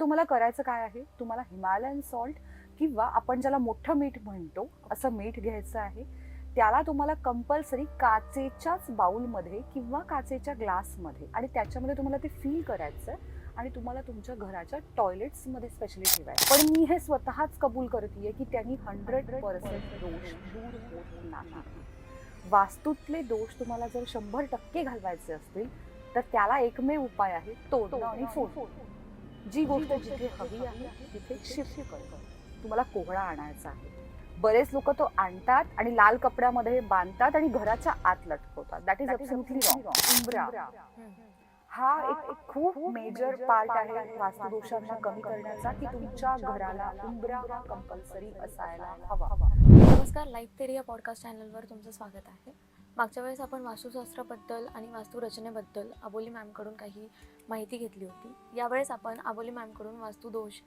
तर तुम्हाला करायचं काय आहे, तुम्हाला हिमालयन सॉल्ट किंवा आपण ज्याला मोठं मीठ म्हणतो असं मीठ घ्यायचं आहे. त्याला तुम्हाला कंपल्सरी काचेच्याच बाउलमध्ये किंवा काचेच्या ग्लासमध्ये आणि त्याच्यामध्ये तुम्हाला ते फिल करायचं आणि तुम्हाला तुमच्या घराच्या टॉयलेट्समध्ये स्पेशली ठेवायचं. पण मी हे स्वतःच कबूल करतेय की त्यांनी 100% दोष दूर होत नाही. वास्तूतले दोष तुम्हाला जर 100% घालवायचे असतील तर त्याला एकमेव उपाय आहे तोडणं आणि फोडणं. जी गोष्ट जिथे हवी आहे तिथे शिफ्ट करणं. तुम्हाला कोहळा आणायचा आहे. बरेच लोक तो आणतात आणि लाल कपड्यामध्ये बांधतात आणि घराच्या आत लटकवतात. That is absolutely wrong. उंबरा हा एक खूप मेजर पार्ट आहे वास्तुदोषांना कमी करण्याचा, की तुमच्या घराला उंबरा हा कंपल्सरी असायला हवा. नमस्कार, लाईफ थेरी या पॉडकास्ट चॅनलवर तुमचं स्वागत आहे. मागच्या वेळेस आपण वास्तुशास्त्राबद्दल आणि वास्तुरचनेबद्दल अबोली मॅमकडून काही माहिती घेतली होती. यावेळेस आपण अबोली मॅमकडून वास्तुदोष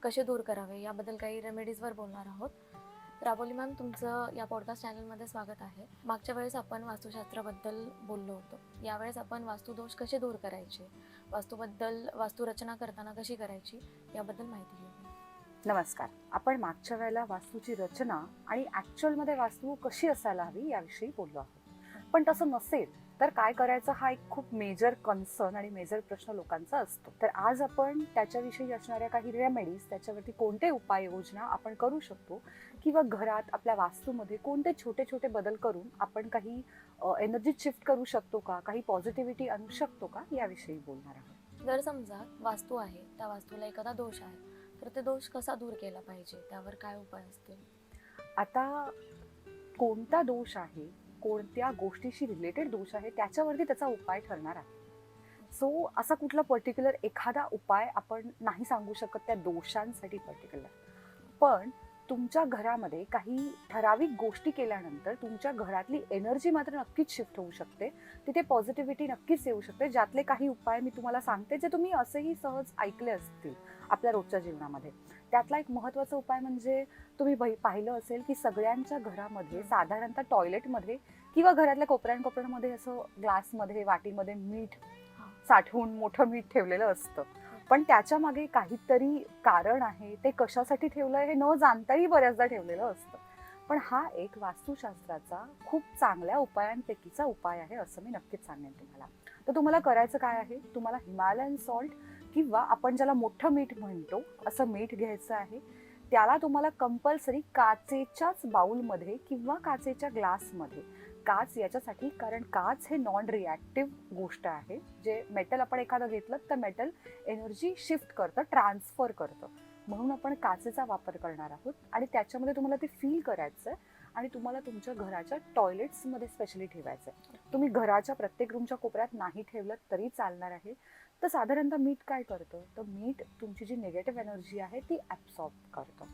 कसे दूर करावे याबद्दल काही रेमेडीजवर बोलणार आहोत. तर अबोली मॅम, तुमचं या पॉडकास्ट चॅनलमध्ये स्वागत आहे. मागच्या वेळेस आपण वास्तुशास्त्राबद्दल बोललो होतो. यावेळेस आपण वास्तुदोष कसे दूर करायचे, वास्तुरचना करताना कशी करायची याबद्दल माहिती घेऊ. नमस्कार. आपण मागच्या वेळेला वास्तूची रचना आणि ॲक्च्युअलमध्ये वास्तू कशी असायला हवी याविषयी बोललो आहोत. पण तसं नसेल तर काय करायचं हा एक खूप मेजर कन्सर्न आणि मेजर प्रश्न लोकांचा असतो. तर आज आपण त्याच्याविषयी असणाऱ्या काही रेमेडीज, त्याच्यावरती कोणते उपाययोजना आपण करू शकतो किंवा घरात आपल्या वास्तूमध्ये कोणते छोटे छोटे बदल करून आपण काही एनर्जी शिफ्ट करू शकतो का, काही पॉझिटिव्हिटी आणू शकतो का याविषयी बोलणार आहोत. जर समजा वास्तू आहे, त्या वास्तूला एखादा दोष आहे, तर ते दोष कसा दूर केला पाहिजे, त्यावर काय उपाय असतील? आता कोणता दोष आहे, कोणत्या गोष्टीशी रिलेटेड दोष आहे त्याच्यावरती त्याचा उपाय ठरणार आहे. सो असा कुठला पर्टिक्युलर एखादा उपाय आपण नाही सांगू शकत त्या दोषांसाठी पर्टिक्युलर. पण तुमच्या घरामध्ये काही ठराविक गोष्टी केल्यानंतर तुमच्या घरातली एनर्जी मात्र नक्कीच शिफ्ट होऊ शकते. तिथे पॉझिटिव्हिटी नक्कीच येऊ शकते. ज्यातले काही उपाय मी तुम्हाला सांगते जे तुम्ही असेही सहज ऐकले असतील आपल्या रोजच्या जीवनामध्ये. त्यातला एक महत्त्वाचा उपाय म्हणजे तुम्ही पाहिलं असेल की सगळ्यांच्या घरामध्ये साधारणतः टॉयलेटमध्ये किंवा घरातल्या कोपऱ्यांमध्ये असं ग्लासमध्ये, वाटीमध्ये मीठ साठवून मोठं मीठ ठेवलेलं असतं. पण त्याच्या मागे काहीतरी कारण आहे. ते कशासाठी ठेवलंय हे न जाणताही बऱ्याचदा ठेवलेलं असतं. पण हा एक वास्तुशास्त्राचा खूप चांगल्या उपायांपैकीचा उपाय आहे असं मी नक्कीच सांगेन तुम्हाला. तर तुम्हाला करायचं काय आहे, तुम्हाला हिमालयन सॉल्ट किंवा आपण ज्याला मोठं मीठ म्हणतो असं मीठ घ्यायचं आहे. त्याला तुम्हाला कंपल्सरी काचेच्याच बाउलमध्ये किंवा काचेच्या ग्लासमध्ये. काच याच्यासाठी कारण काच हे नॉन रिॲक्टिव्ह गोष्ट आहे. जे मेटल आपण एखादं घेतलं तर मेटल एनर्जी शिफ्ट करतं, ट्रान्सफर करतं. म्हणून आपण काचेचा वापर करणार आहोत आणि त्याच्यामध्ये तुम्हाला ते फील करायचं आहे आणि तुम्हाला तुमच्या घराच्या टॉयलेट्समध्ये स्पेशली ठेवायचं आहे. तुम्ही घराच्या प्रत्येक रूमच्या कोपऱ्यात नाही ठेवलं तरी चालणार आहे. तर साधारणतः मीठ काय करतं, तर मीठ तुमची जी निगेटिव्ह एनर्जी आहे ती ॲब्सॉर्ब करतं.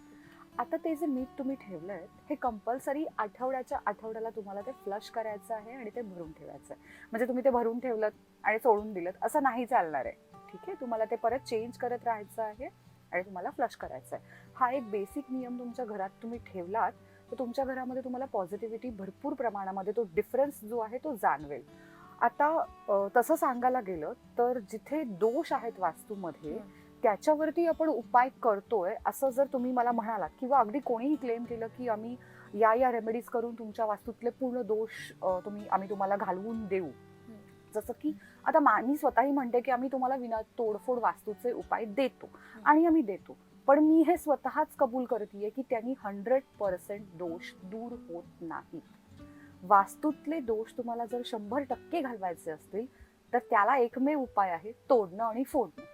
आता ते जे मीठ तुम्ही ठेवलंय हे कंपल्सरी आठवड्याच्या आठवड्याला तुम्हाला ते फ्लश करायचं आहे आणि ते भरून ठेवायचं आहे. म्हणजे तुम्ही ते भरून ठेवलं आणि सोडून दिलं असं नाही चालणार आहे. ठीक आहे, तुम्हाला ते परत चेंज करत राहायचं आहे आणि तुम्हाला फ्लश करायचं आहे. हा एक बेसिक नियम तुमच्या घरात तुम्ही ठेवलात तर तुमच्या घरामध्ये तुम्हाला पॉझिटिव्हिटी भरपूर प्रमाणामध्ये, तो डिफरन्स जो आहे तो जाणवेल. आता तसं सांगायला गेलं तर जिथे दोष आहेत वास्तूमध्ये त्याच्यावरती आपण उपाय करतोय असं जर तुम्ही मला म्हणालात किंवा अगदी कोणीही क्लेम केलं की आम्ही या रेमेडीज करून तुमच्या वास्तूतले पूर्ण दोष आम्ही तुम्हाला घालवून देऊ. जसं की आता मी स्वतःही म्हणते की आम्ही तुम्हाला विना तोडफोड वास्तूचे उपाय देतो आणि आम्ही देतो. पण मी हे स्वतःच कबूल करतेय की त्यांनी 100% दोष दूर होत नाहीत. वास्तूतले दोष तुम्हाला जर 100% घालवायचे असतील तर त्याला एकमेव उपाय आहे तोडणं आणि फोडणं.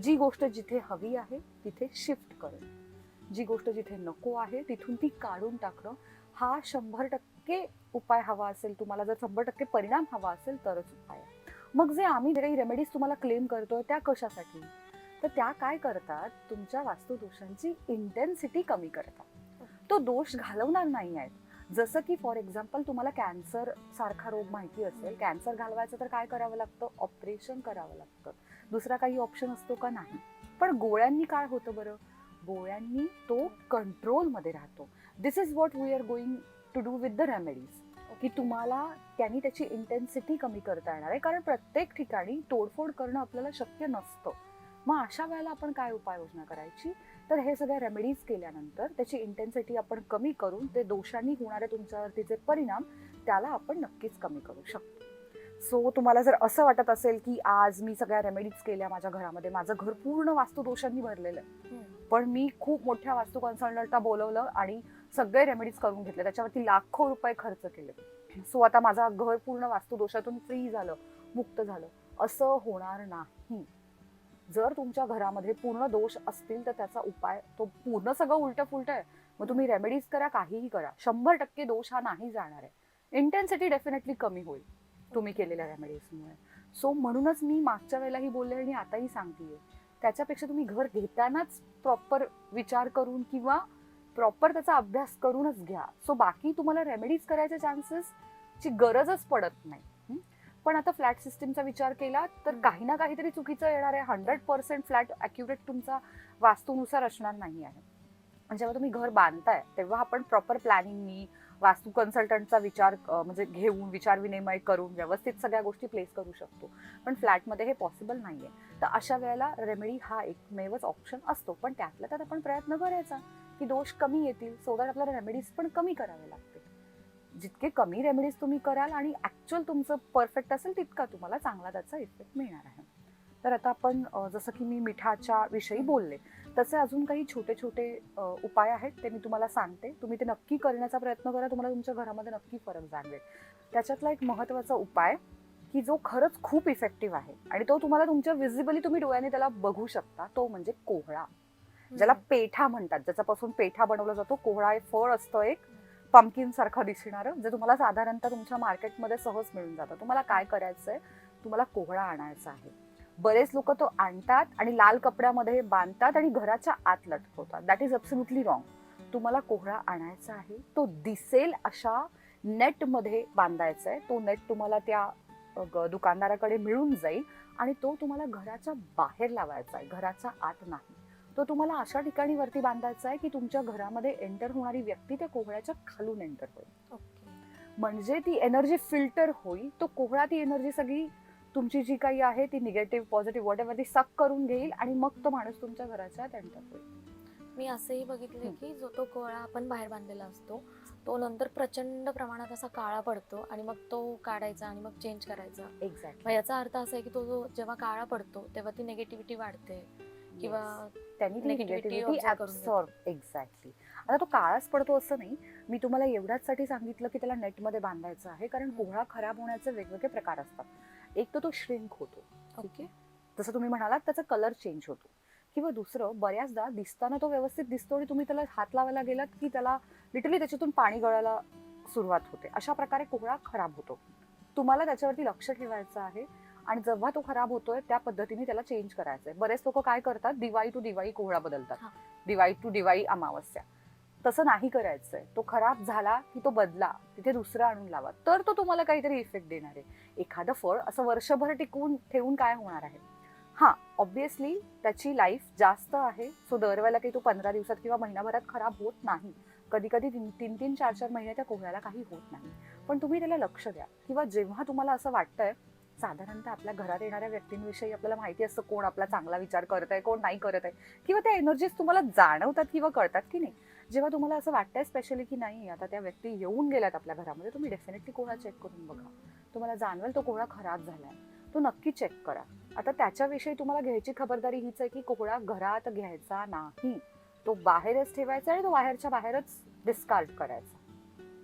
जी गोष्ट जिथे हवी आहे तिथे शिफ्ट करणं. जी गोष्ट जिथे नको आहे तिथून ती काढून टाकणं. हा 100% उपाय हवा असेल तुम्हाला, जर 100% परिणाम हवा असेल तरच उपाय आहे. मग जे आम्ही काही रेमेडीज तुम्हाला क्लेम करतोय त्या कशासाठी, तर त्या काय करतात, तुमच्या वास्तुदोषांची इंटेन्सिटी कमी करतात. तो दोष घालवणार नाही आहेत. जसं की फॉर एक्झाम्पल तुम्हाला कॅन्सर सारखा रोग माहिती असेल. कॅन्सर घालवायचं तर काय करावं लागतं, ऑपरेशन करावं लागतं. दुसरा काही ऑप्शन असतो का, नाही. पण गोळ्यांनी काय होतं बरं, गोळ्यांनी तो कंट्रोलमध्ये राहतो. This is what we are going to do with the remedies, की तुम्हाला त्यांनी त्याची इंटेन्सिटी कमी करता येणार आहे. कारण प्रत्येक ठिकाणी तोडफोड करणं आपल्याला शक्य नसतं. मग अशा वेळेला आपण काय उपाययोजना करायची, तर हे सगळ्या रेमेडीज केल्यानंतर त्याची इंटेन्सिटी आपण कमी करून ते दोषांनी होणारे तुमच्यावरतीचे परिणाम त्याला आपण नक्कीच कमी करू शकतो. सो तुम्हाला जर असं वाटत असेल की आज मी सगळ्या रेमेडीज केल्या माझ्या घरामध्ये, माझं घर पूर्ण वास्तुदोषांनी भरलेलं आहे, पण मी खूप मोठ्या वास्तू कन्सल्टंटला बोलवलं आणि सगळे रेमेडीज करून घेतले, त्याच्यावरती लाखो रुपये खर्च केले, सो आता माझं घर पूर्ण वास्तुदोषातून फ्री झालं, मुक्त झालं, असं होणार नाही. जर तुमच्या घरामध्ये पूर्ण दोष असतील तर त्याचा उपाय तो पूर्ण सगळं उलट फुलट आहे, मग तुम्ही रेमेडीज करा, काहीही करा, 100% दोष हा नाही जाणार आहे. इंटेन्सिटी डेफिनेटली कमी होईल तुम्ही केलेल्या रेमेडीजमुळे. सो म्हणूनच मी मागच्या वेळेलाही बोलले आणि आताही सांगतेय, त्याच्यापेक्षा तुम्ही घर घेतानाच प्रॉपर विचार करून किंवा प्रॉपर त्याचा अभ्यास करूनच घ्या. सो बाकी तुम्हाला रेमेडीज करायच्या चान्सेसची गरजच पडत नाही. पण आता फ्लॅट सिस्टीमचा विचार केला तर काही ना काहीतरी चुकीचं येणार आहे. 100% फ्लॅट ॲक्युरेट तुमचा वास्तूनुसार असणार नाही आहे. जेव्हा तुम्ही घर बांधताय तेव्हा आपण प्रॉपर प्लॅनिंगनी वास्तू कन्सल्टंटचा विचार म्हणजे घेऊन विचार विनिमय करून व्यवस्थित सगळ्या गोष्टी प्लेस करू शकतो. पण फ्लॅटमध्ये हे पॉसिबल नाहीये. तर अशा वेळेला रेमेडी हा एकमेवच ऑप्शन असतो. पण त्यातल्या त्यात आपण प्रयत्न करायचा की दोष कमी येतील, सो दॅट आपल्याला रेमेडीज पण कमी करावे लागतील. जितके कमी रेमेडीज तुम्ही कराल आणि ऍक्च्युअल तुमचं परफेक्ट असेल तितका तुम्हाला चांगला त्याचा इफेक्ट मिळणार आहे. तर आता आपण जसं की मी मिठाच्या विषयी बोलले, तसे अजून काही छोटे छोटे उपाय आहेत, ते मी तुम्हाला सांगते. तुम्ही ते नक्की करण्याचा प्रयत्न करा, तुम्हाला तुमच्या घरामध्ये नक्की फरक जाणवेल. त्याच्यातला एक महत्त्वाचा उपाय की जो खरंच खूप इफेक्टिव्ह आहे आणि तो तुम्हाला तुमच्या विजिबली तुम्ही डोळ्याने त्याला बघू शकता, तो म्हणजे कोहळा, ज्याला पेठा म्हणतात, ज्याच्यापासून पेठा बनवला जातो. कोहळा हे फळ असतं एक पंपकिन सारखं दिसणारं, जे तुम्हाला साधारणतः तुमच्या मार्केटमध्ये सहज मिळून जातं. तुम्हाला काय करायचंय, तुम्हाला कोहळा आणायचा आहे. बरेच लोक तो आणतात आणि लाल कपड्यामध्ये बांधतात आणि घराच्या आत लटकवतात. That is absolutely wrong. तुम्हाला कोहळा आणायचा आहे, तो दिसेल अशा नेट मध्ये बांधायचा आहे. तो नेट तुम्हाला त्या दुकानदाराकडे मिळून जाईल आणि तो तुम्हाला घराच्या बाहेर लावायचा आहे, घराच्या आत नाही. तो तुम्हाला अशा ठिकाणी वरती बांधायचा आहे की तुमच्या घरामध्ये एंटर होणारी व्यक्ती त्या कोहळ्याच्या खालून एंटर होईल. म्हणजे ती एनर्जी फिल्टर होईल. तो कोहळा ती एनर्जी सगळी तुमची जी काही आहे ती निगेटिव्ह पॉझिटिव्ह वॉटेवर ती सक करून घेईल आणि मग तो माणूस तुमच्या घराच्या एंटर होईल. मी असंही बघितले की जो तो कोहळा आपण बाहेर बांधलेला असतो तो नंतर प्रचंड प्रमाणात असा काळा पडतो आणि मग तो काढायचा आणि मग चेंज करायचा. एक्झॅक्टली. याचा अर्थ असा आहे की तो जो जेव्हा काळा पडतो तेव्हा ती निगेटिव्हिटी वाढते किंवा त्यांनी ती negativity निगेटिव्हिटी absorb करून ऍब्सॉर्ब. एक्झॅक्टली. आता तो काळाच पडतो असं नाही. मी तुम्हाला एवढ्याचसाठी सांगितलं की त्याला नेटमध्ये बांधायचं आहे, कारण कोहळा खराब होण्याचे वेगवेगळे प्रकार असतात. एक तर तो श्रिंक होतो, ठीक आहे, जसं तुम्ही म्हणालात त्याचा कलर चेंज होतो. किंवा दुसरं, बऱ्याचदा दिसताना तो व्यवस्थित दिसतो आणि तुम्ही त्याला हात लावायला गेलात की त्याला लिटरली त्याच्यातून पाणी गळायला सुरुवात होते. अशा प्रकारे कोहळा खराब होतो. तुम्हाला त्याच्यावरती लक्ष ठेवायचं आहे आणि जेव्हा तो खराब होतोय त्या पद्धतीने त्याला चेंज करायचंय. बरेच लोक काय करतात, दिवाळी टू दिवाळी कोहळा बदलतात, दिवाळी टू दिवाळी अमावस्या. तसं नाही करायचंय. तो खराब झाला की तो बदला, तिथे दुसरा आणून लावा, तर तो तुम्हाला काहीतरी इफेक्ट देणार आहे. एखादं फळ असं वर्षभर टिकवून ठेवून काय होणार आहे. हा, ऑब्विसली त्याची लाईफ जास्त आहे, सो दरवेळेला काही तो 15 दिवसात किंवा महिनाभरात खराब होत नाही. कधी कधी 3-3, 4-4 महिने त्या कोहळ्याला काही होत नाही. पण तुम्ही त्याला लक्ष द्या. किंवा जेव्हा तुम्हाला असं वाटतंय, साधारणतः आपल्या घरात येणाऱ्या व्यक्तींविषयी आपल्याला माहिती असतं कोण आपला चांगला विचार करत आहे, कोण नाही करत आहे, किंवा त्या एनर्जीज तुम्हाला जाणवतात किंवा कळतात की नाही. जेव्हा तुम्हाला असं वाटतंय स्पेशली की नाही आता त्या व्यक्ती येऊन गेल्यात आपल्या घरामध्ये, तुम्ही डेफिनेटली कोहळा चेक करून बघा. तुम्हाला जाणवेल तो कोहळा खराब झालाय, तो नक्की चेक करा. आता त्याच्याविषयी तुम्हाला घ्यायची खबरदारी हीच आहे की कोहळा घरात घ्यायचा नाही, तो बाहेरच ठेवायचा आणि तो बाहेरच्या बाहेरच डिस्कार्ड करायचा.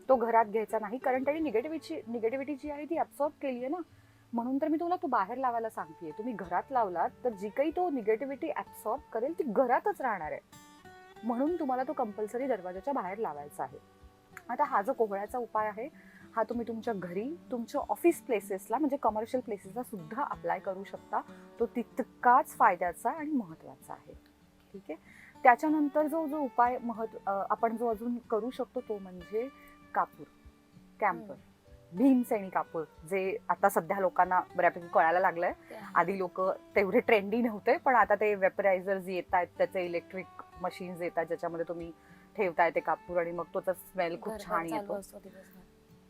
तो घरात घ्यायचा नाही, कारण त्याने निगेटिव्हिटी जी आहे ती ऍब्सॉर्ब केली आहे ना. म्हणून तर मी तुम्हाला तो बाहेर लावायला सांगतेय. तुम्ही घरात लावलात तर जी काही तो निगेटिव्हिटी ऍब्सॉर्ब करेल ती घरातच राहणार आहे. म्हणून तुम्हाला तो कंपल्सरी दरवाजाच्या बाहेर लावायचा आहे. आता हा जो कोहळ्याचा उपाय आहे हा तुम्ही तुमच्या घरी, तुमच्या ऑफिस प्लेसेसला म्हणजे कमर्शियल प्लेसेसला सुद्धा अप्लाय करू शकता. तो तितकाच फायद्याचा आणि महत्वाचा आहे. ठीक आहे. त्याच्यानंतर जो उपाय आपण जो अजून करू शकतो तो म्हणजे कापूर, कॅम्पर, भीमसेनी कापूर, जे आता सध्या लोकांना बऱ्यापैकी कळायला लागलंय. आधी लोक तेवढे ट्रेंडी नव्हते, पण आता ते वेपरायझर्स येत आहेत, त्याचे इलेक्ट्रिक मशीन्स येतात ज्याच्यामध्ये तुम्ही ठेवताय ते कापूर आणि मग तो स्मेल खूप छान येतो.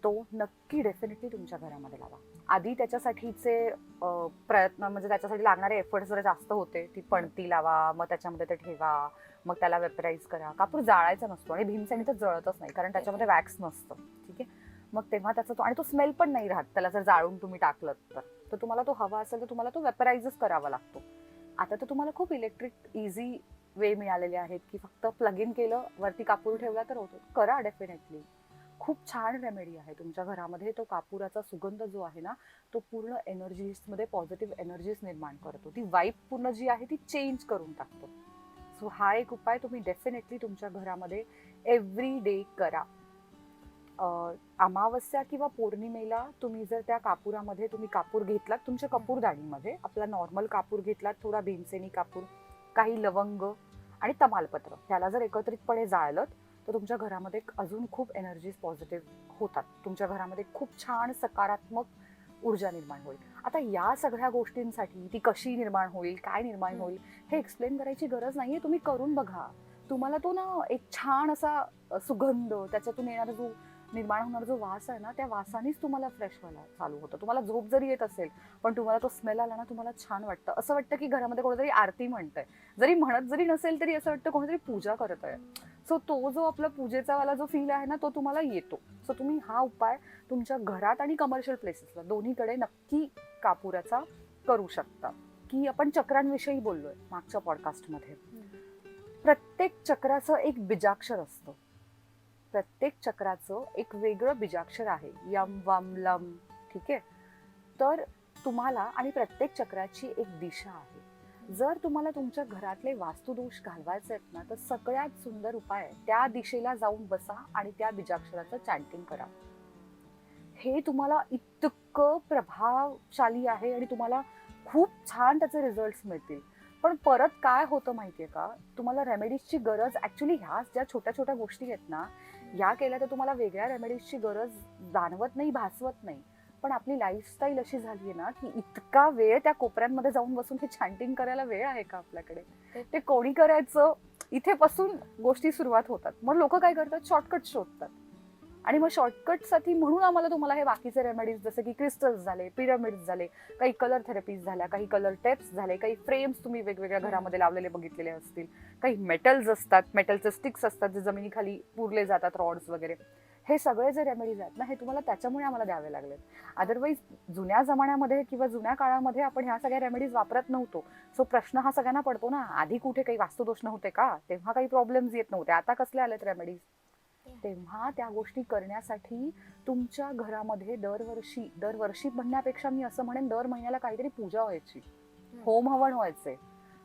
तो नक्की डेफिनेटली तुमच्या घरामध्ये लावा. आधी त्याच्यासाठीचे प्रयत्न म्हणजे त्याच्यासाठी लागणारे एफर्ट्स जरा जास्त होते. ती पणती लावा, मग त्याच्यामध्ये ते ठेवा, मग त्याला वेपराईज करा. कापूर जाळायचा नसतो आणि भीमसेनी तर जळतच नाही कारण त्याच्यामध्ये वॅक्स नसतं. ठीक आहे. मग तेव्हा त्याचा तो आणि तो स्मेल पण नाही राहत त्याला जर जाळून तुम्ही टाकलं तर तुम्हाला तो हवा असेल तर तुम्हाला तो वेपराईजच करावा लागतो. आता तर तुम्हाला खूप इलेक्ट्रिक इझी वे मिळालेले आहेत की फक्त प्लग इन केलं, वरती कापूर ठेवला तर होतो. करा डेफिनेटली. खूप छान रेमेडी आहे तुमच्या घरामध्ये. तो कापुराचा सुगंध जो आहे ना, तो पूर्ण एनर्जीजमध्ये पॉझिटिव्ह एनर्जीज निर्माण करतो. ती वाईब पूर्ण जी आहे ती चेंज करून टाकतो. सो हा एक उपाय तुम्ही डेफिनेटली तुमच्या घरामध्ये एव्हरी डे करा. अमावस्या किंवा पौर्णिमेला तुम्ही जर त्या कापुरामध्ये तुम्ही कापूर घेतलात तुमच्या कपूरदाणीमध्ये, आपला नॉर्मल कापूर घेतलात, थोडा भीमसेनी कापूर, काही लवंग आणि तमालपत्र, ह्याला जर एकत्रितपणे जाळलं तर तुमच्या घरामध्ये अजून खूप एनर्जीज पॉझिटिव्ह होतात. तुमच्या घरामध्ये खूप छान सकारात्मक ऊर्जा निर्माण होईल. आता या सगळ्या गोष्टींसाठी ती कशी निर्माण होईल, काय निर्माण होईल हे एक्सप्लेन करायची गरज नाहीये. तुम्ही करून बघा. तुम्हाला तो ना एक छान असा सुगंध, त्याच्यातून येणारा जो निर्माण होणारा जो वास आहे ना, त्या वासानेच तुम्हाला फ्रेश व्हायला चालू होतं. तुम्हाला झोप जरी येत असेल पण तुम्हाला तो स्मेल आला ना, तुम्हाला छान वाटतं. असं वाटतं की घरामध्ये कोणीतरी आरती म्हणतंय. जरी म्हणत जरी नसेल तरी असं वाटतं कोणीतरी पूजा करत आहे. सो तो जो आपला पूजेचा वाला जो फील आहे ना, तो तुम्हाला येतो. सो तुम्ही हा उपाय तुमच्या घरात आणि कमर्शियल प्लेसेसला दोन्हीकडे नक्की कापुराचा करू शकता. की आपण चक्रांविषयी बोललोय मागच्या पॉडकास्टमध्ये. प्रत्येक चक्राचं एक बीजाक्षर असतं. प्रत्येक चक्राचं एक वेगळं बीजाक्षर आहे. यम वम लम. ठीक आहे. तर तुम्हाला आणि प्रत्येक चक्राची एक दिशा आहे. जर तुम्हाला तुमच्या घरातले वास्तुदोष घालवायचे आहेत ना, तर सगळ्यात सुंदर उपाय आहे त्या दिशेला जाऊन बसा आणि त्या बीजाक्षराचं चॅन्टिंग करा. हे तुम्हाला इतकं प्रभावशाली आहे आणि तुम्हाला खूप छान त्याचे रिझल्ट्स मिळतील. पण परत काय होतं माहितीये का, तुम्हाला रेमेडीजची गरज ऍक्च्युली ह्या ज्या छोट्या छोट्या गोष्टी आहेत ना, या केल्या तर तुम्हाला वेगळ्या रेमेडीजची गरज जाणवत नाही, भासवत नाही. पण आपली लाईफस्टाईल अशी झाली आहे ना की इतका वेळ त्या कोपऱ्यांमध्ये जाऊन बसून हे चॅन्टिंग करायला वेळ आहे का आपल्याकडे? ते कोणी करायचं, इथेपासून गोष्टी सुरुवात होतात. मग लोक काय करतात, शॉर्टकट शोधतात. आणि मग शॉर्टकटसाठी म्हणून आम्हाला तुम्हाला हे बाकीचे रेमेडीज जसे की क्रिस्टल्स झाले, पिरामिड्स झाले, काही कलर थेरपीज झाल्या, काही कलर टेप्स झाले, काही फ्रेम्स तुम्ही वेगवेगळ्या घरामध्ये लावलेले बघितलेले असतील, काही मेटल्स असतात, मेटलचे स्टिक्स असतात जे जमिनीखाली पुरले जातात, रॉड्स वगैरे. हे सगळे जे रेमेडीज आहेत ना, हे तुम्हाला त्याच्यामुळे आम्हाला द्यावे लागलेत. अदरवाईज जुन्या जमान्यामध्ये किंवा जुन्या काळामध्ये आपण ह्या सगळ्या रेमेडीज वापरत नव्हतो. सो प्रश्न हा सगळ्यांना पडतो ना, आधी कुठे काही वास्तुदोष नव्हते का? तेव्हा काही प्रॉब्लेम्स येत नव्हते, आता कसले आलेत रेमेडीज? तेव्हा त्या गोष्टी करण्यासाठी तुमच्या घरामध्ये दरवर्षी म्हणण्यापेक्षा मी असं म्हणेन दर महिन्याला काहीतरी पूजा व्हायची, होम हवन व्हायचे.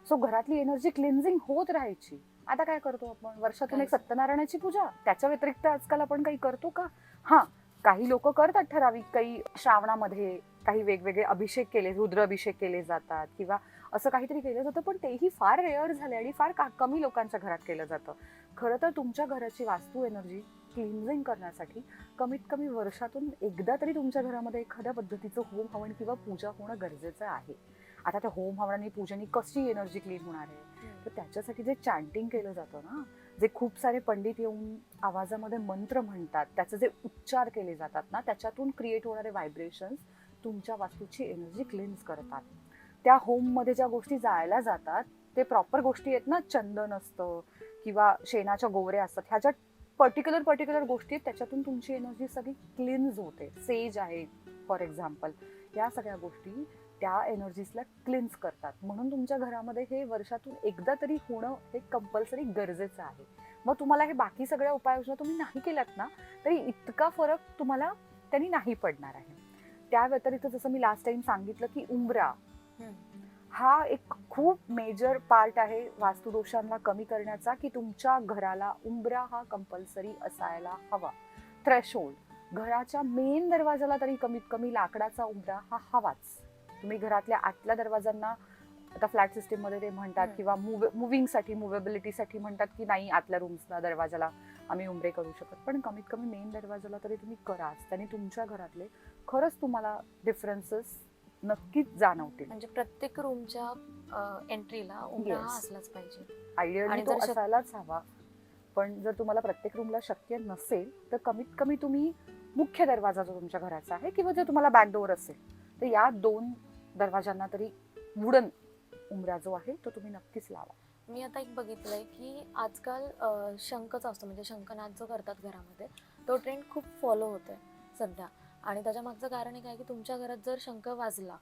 सो घरातली एनर्जी क्लिन्झिंग होत राहायची. आता काय करतो आपण, वर्षातून एक सत्यनारायणाची पूजा, त्याच्या व्यतिरिक्त आजकाल आपण काही करतो का? हा, काही लोक करतात ठराविक, काही श्रावणामध्ये काही वेगवेगळे अभिषेक केले, रुद्राभिषेक केले जातात किंवा असं काहीतरी केलं जातं, पण तेही फार रेअर झाले आणि फार कमी लोकांच्या घरात केलं जातं. खरं तर तुमच्या घराची वास्तू एनर्जी क्लिन्झिंग करण्यासाठी कमीत कमी वर्षातून एकदा तरी तुमच्या घरामध्ये एखाद्या पद्धतीचं होम हवन किंवा पूजा होणं गरजेचं आहे. आता त्या होम हवनाने पूजेने कशी एनर्जी क्लीन होणार आहे, तर त्याच्यासाठी जे चॅन्टिंग केलं जातं ना, जे खूप सारे पंडित येऊन आवाजामध्ये मंत्र म्हणतात, त्याचे जे उच्चार केले जातात ना, त्याच्यातून क्रिएट होणारे व्हायब्रेशन्स तुमच्या वास्तूची एनर्जी क्लिन्स करतात. त्या होममध्ये ज्या गोष्टी जाळल्या जातात ते प्रॉपर गोष्टी आहेत ना, चंदन असतं किंवा शेणाच्या गोवऱ्या असतात, ह्या ज्या पर्टिक्युलर गोष्टी आहेत त्याच्यातून तुमची एनर्जी सगळी क्लिन्स होते. सेज आहे फॉर एक्झाम्पल, या सगळ्या गोष्टी त्या एनर्जीजला क्लिन्स करतात. म्हणून तुमच्या घरामध्ये हे वर्षातून एकदा तरी होणं हे कंपल्सरी गरजेचं आहे. मग तुम्हाला हे बाकी सगळ्या उपाययोजना तुम्ही नाही केल्यात ना, तरी इतका फरक तुम्हाला त्यांनी नाही पडणार आहे. त्या व्यतिरिक्त जसं मी लास्ट टाइम सांगितलं की उंबरा हा एक खूप मेजर पार्ट आहे वास्तुदोषांना कमी करण्याचा, की तुमच्या घराला उंबरा हा कंपल्सरी असायला हवा. थ्रेशोल्ड, घराच्या मेन दरवाजाला तरी कमीत कमी लाकडाचा उंबरा हा हवाच. तुम्ही घरातल्या आतल्या दरवाजांना आता फ्लॅट सिस्टीम मध्ये ते म्हणतात किंवा मुव्हिंगसाठी, मुव्हेबिलिटीसाठी म्हणतात की नाही आतल्या रूम्सला दरवाजाला आम्ही उंबरे करू शकत, पण कमीत कमी मेन दरवाजाला तरी तुम्ही कराच. त्याने तुमच्या घरातले खरंच तुम्हाला डिफरन्सेस नक्कीच जाणवतील. म्हणजे प्रत्येक रूमच्या एंट्रीला उंबरा हा असलाच पाहिजे. आयडियली तो असायलाच हवा. पण जर तुम्हाला प्रत्येक रूमला शक्य नसेल तर कमीत कमी तुम्ही मुख्य दरवाजा जो तुमच्या घराचा आहे किंवा जर तुम्हाला बॅकडोअर असेल तर या 2 दरवाजांना तरी वुडन उंबरा जो आहे तो तुम्ही नक्कीच लावा. मी आता एक बघितलंय की आजकाल शंखचा असतो म्हणजे शंखनाद जो करतात घरामध्ये तो ट्रेंड खूप फॉलो होतोय सध्या. आणि त्याच्या मागचं कारण एक आहे की तुमच्या घरात जर शंख वाजला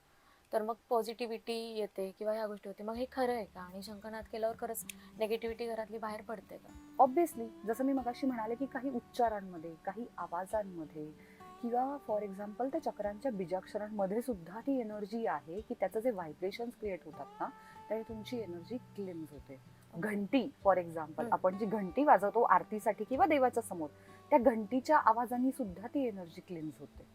तर मग पॉझिटिव्हिटी येते किंवा ह्या गोष्टी होते. मग हे खरं आहे का? आणि शंखनाद केल्यावर खरंच नेगेटिव्हिटी घरातली बाहेर पडते का? ऑब्व्हियसली जसं मी मगाशी म्हणाले की काही उच्चारांमध्ये, काही आवाजांमध्ये किंवा फॉर एक्झाम्पल त्या चक्रांच्या बीजाक्षरांमध्ये सुद्धा ती एनर्जी आहे की त्याचं जे व्हायब्रेशन्स क्रिएट होतात ना त्याने तुमची एनर्जी क्लेन्स होते. घंटी फॉर एक्झाम्पल, आपण जी घंटी वाजवतो आरतीसाठी किंवा देवाच्या समोर, त्या घंटीच्या आवाजाने सुद्धा ती एनर्जी क्लेन्स होते.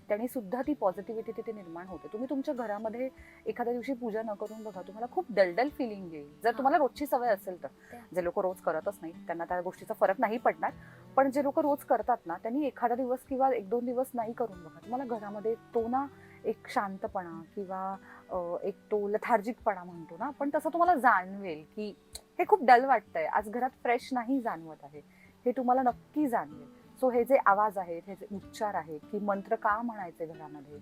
त्याने सुद्धा ती पॉझिटिव्हिटी तिथे निर्माण होते. तुम्ही तुमच्या घरामध्ये एखाद्या दिवशी पूजा न करून बघा, तुम्हाला खूप डलडल फिलिंग येईल. जर तुम्हाला रोजची सवय असेल तर. जे लोक रोज करतच नाहीत त्यांना त्या गोष्टीचा फरक नाही पडणार, पण जे लोक रोज करतात ना त्यांनी एखादा दिवस किंवा 1-2 दिवस नाही करून बघा, तुम्हाला घरामध्ये तो ना एक शांतपणा किंवा एक तो लथार्जिकपणा म्हणतो ना आपण, तसं तुम्हाला जाणवेल की हे खूप डल वाटतंय, आज घरात फ्रेश नाही जाणवत आहे, हे तुम्हाला नक्की जाणवेल. सो हे जे आवाज आहेत, हे जे उच्चार आहेत की मंत्र का म्हणायचे घरामध्ये,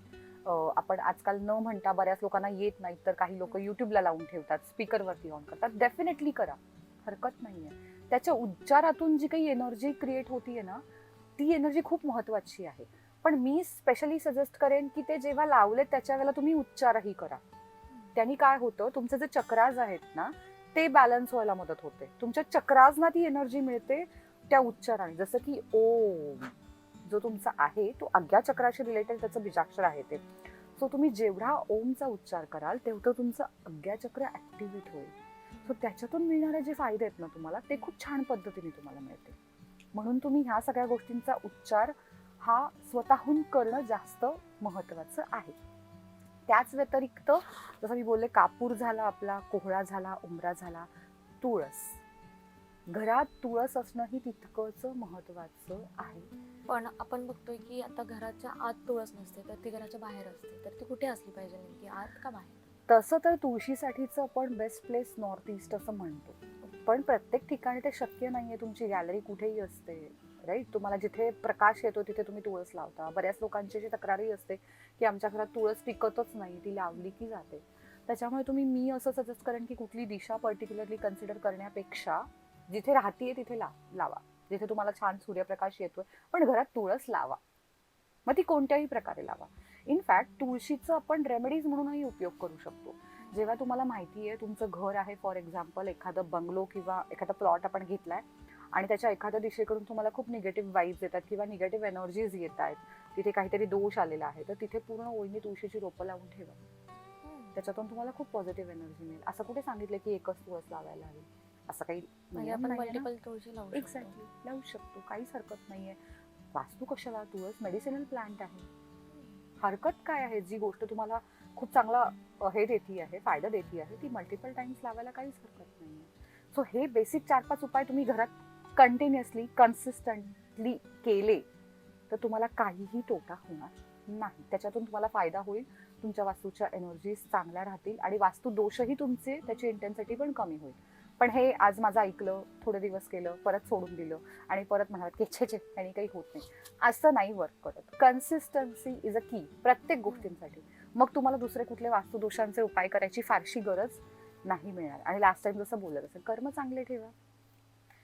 आपण आजकाल न म्हणता बऱ्याच लोकांना येत नाहीत तर काही लोक युट्यूबला लावून ठेवतात, स्पीकरवरती ऑन करतात. डेफिनेटली करा, हरकत नाहीये. त्याच्या उच्चारातून जी काही एनर्जी क्रिएट होतीये ना ती एनर्जी खूप महत्वाची आहे. पण मी स्पेशली सजेस्ट करेन की ते जेव्हा लावले त्याच्या वेळेला तुम्ही उच्चारही करा. त्यांनी काय होतं, तुमचे जे चक्राज आहेत ना ते बॅलन्स व्हायला मदत होते. तुमच्या चक्राजना ती एनर्जी मिळते त्या उच्चाराने. जसं की ओम जो तुमचा आहे तो आज्ञा चक्राशी रिलेटेड त्याचं बीजाक्षर आहे ते. सो तुम्ही जेवढा ओमचा उच्चार कराल तेवढं तुमचं आज्ञा चक्र ऍक्टिव्हेट होईल. सो त्याच्यातून मिळणारे जे फायदे आहेत ना तुम्हाला ते खूप छान पद्धतीने तुम्हाला मिळते. म्हणून तुम्ही ह्या सगळ्या गोष्टींचा उच्चार हा स्वतःहून करणं जास्त महत्वाचं आहे. त्याच व्यतिरिक्त जसं मी बोलले, कापूर झाला आपला, कोहळा झाला, उंबरा झाला, तुळस. घरात तुळस असणंही तितकंच महत्वाचं आहे. पण आपण बघतोय की आता घराच्या आत तुळस नसते तर ती घराच्या बाहेर असते. तर ती कुठे असली पाहिजे, नेमकी आत का बाहेर? तसं तर तुळशीसाठीच आपण बेस्ट प्लेस नॉर्थ ईस्ट असं म्हणतो, पण प्रत्येक ठिकाणी ते शक्य नाहीये. तुमची गॅलरी कुठेही असते, राईट? तुम्हाला जिथे प्रकाश येतो तिथे तुम्ही तुळस लावता. बऱ्याच लोकांची जी तक्रारही असते की आमच्या घरात तुळस टिकतच नाही, ती लावली की जाते. त्याच्यामुळे मी असं सजेस्ट करेन की कुठली दिशा पर्टिक्युलरली कन्सिडर करण्यापेक्षा जिथे राहतीये तिथे लावा, जिथे तुम्हाला छान सूर्यप्रकाश येतोय, पण घरात तुळस लावा. मग ती कोणत्याही प्रकारे लावा. इनफॅक्ट तुळशीचं आपण रेमेडीज म्हणूनही उपयोग करू शकतो. जेव्हा तुम्हाला माहिती आहे तुमचं घर आहे, फॉर एक्झाम्पल एखादं बंगलो किंवा एखादा प्लॉट आपण घेतलाय आणि त्याच्या एखाद्या दिशेकडून तुम्हाला खूप निगेटिव्ह वाईब्स येतात किंवा निगेटिव्ह एनर्जीज येत आहेत, तिथे काहीतरी दोष आलेला आहे, तर तिथे पूर्ण ओळीने तुळशीची रोपं लावून ठेवा. त्याच्यातून तुम्हाला खूप पॉझिटिव्ह एनर्जी मिळेल. असं कुठे सांगितलं की एकच तुळस लावायला हवी, असं काही म्हणजे नियम आपण नाहीये ना. मल्टिपल तुळशी लावू शकतो. एक्झॅक्टली लावू शकतो, काहीच हरकत नाहीये. वास्तू कशाला, तुळस मेडिसिनल प्लांट आहे, हरकत काय आहे? जी गोष्ट तुम्हाला खूप चांगला हे देती आहे, फायदा देती आहे, ती मल्टिपल टाइम्स लावायला काहीच हरकत नाहीये. सो हे बेसिक 4-5 उपाय तुम्ही घरात कंटिन्युअसली कन्सिस्टंटली केले तर तुम्हाला काहीही तोटा होणार नाही. त्याच्यातून तुम्हाला फायदा होईल, तुमच्या वास्तूच्या एनर्जीज चांगल्या राहतील आणि वास्तू दोषही तुमचे त्याची इंटेन्सिटी पण कमी होईल. पण हे आज माझं ऐकलं, थोडे दिवस केलं, परत सोडून दिलं आणि परत म्हणाल की छे आणि काही होत नाही, असं नाही वर्क करत. कन्सिस्टन्सी इज अ की प्रत्येक गोष्टींसाठी. मग तुम्हाला दुसरे कुठले वास्तुदोषांचे उपाय करायची फारशी गरज नाही मिळणार. आणि लास्ट टाइम जसं बोलत असेल, कर्म चांगले ठेवा,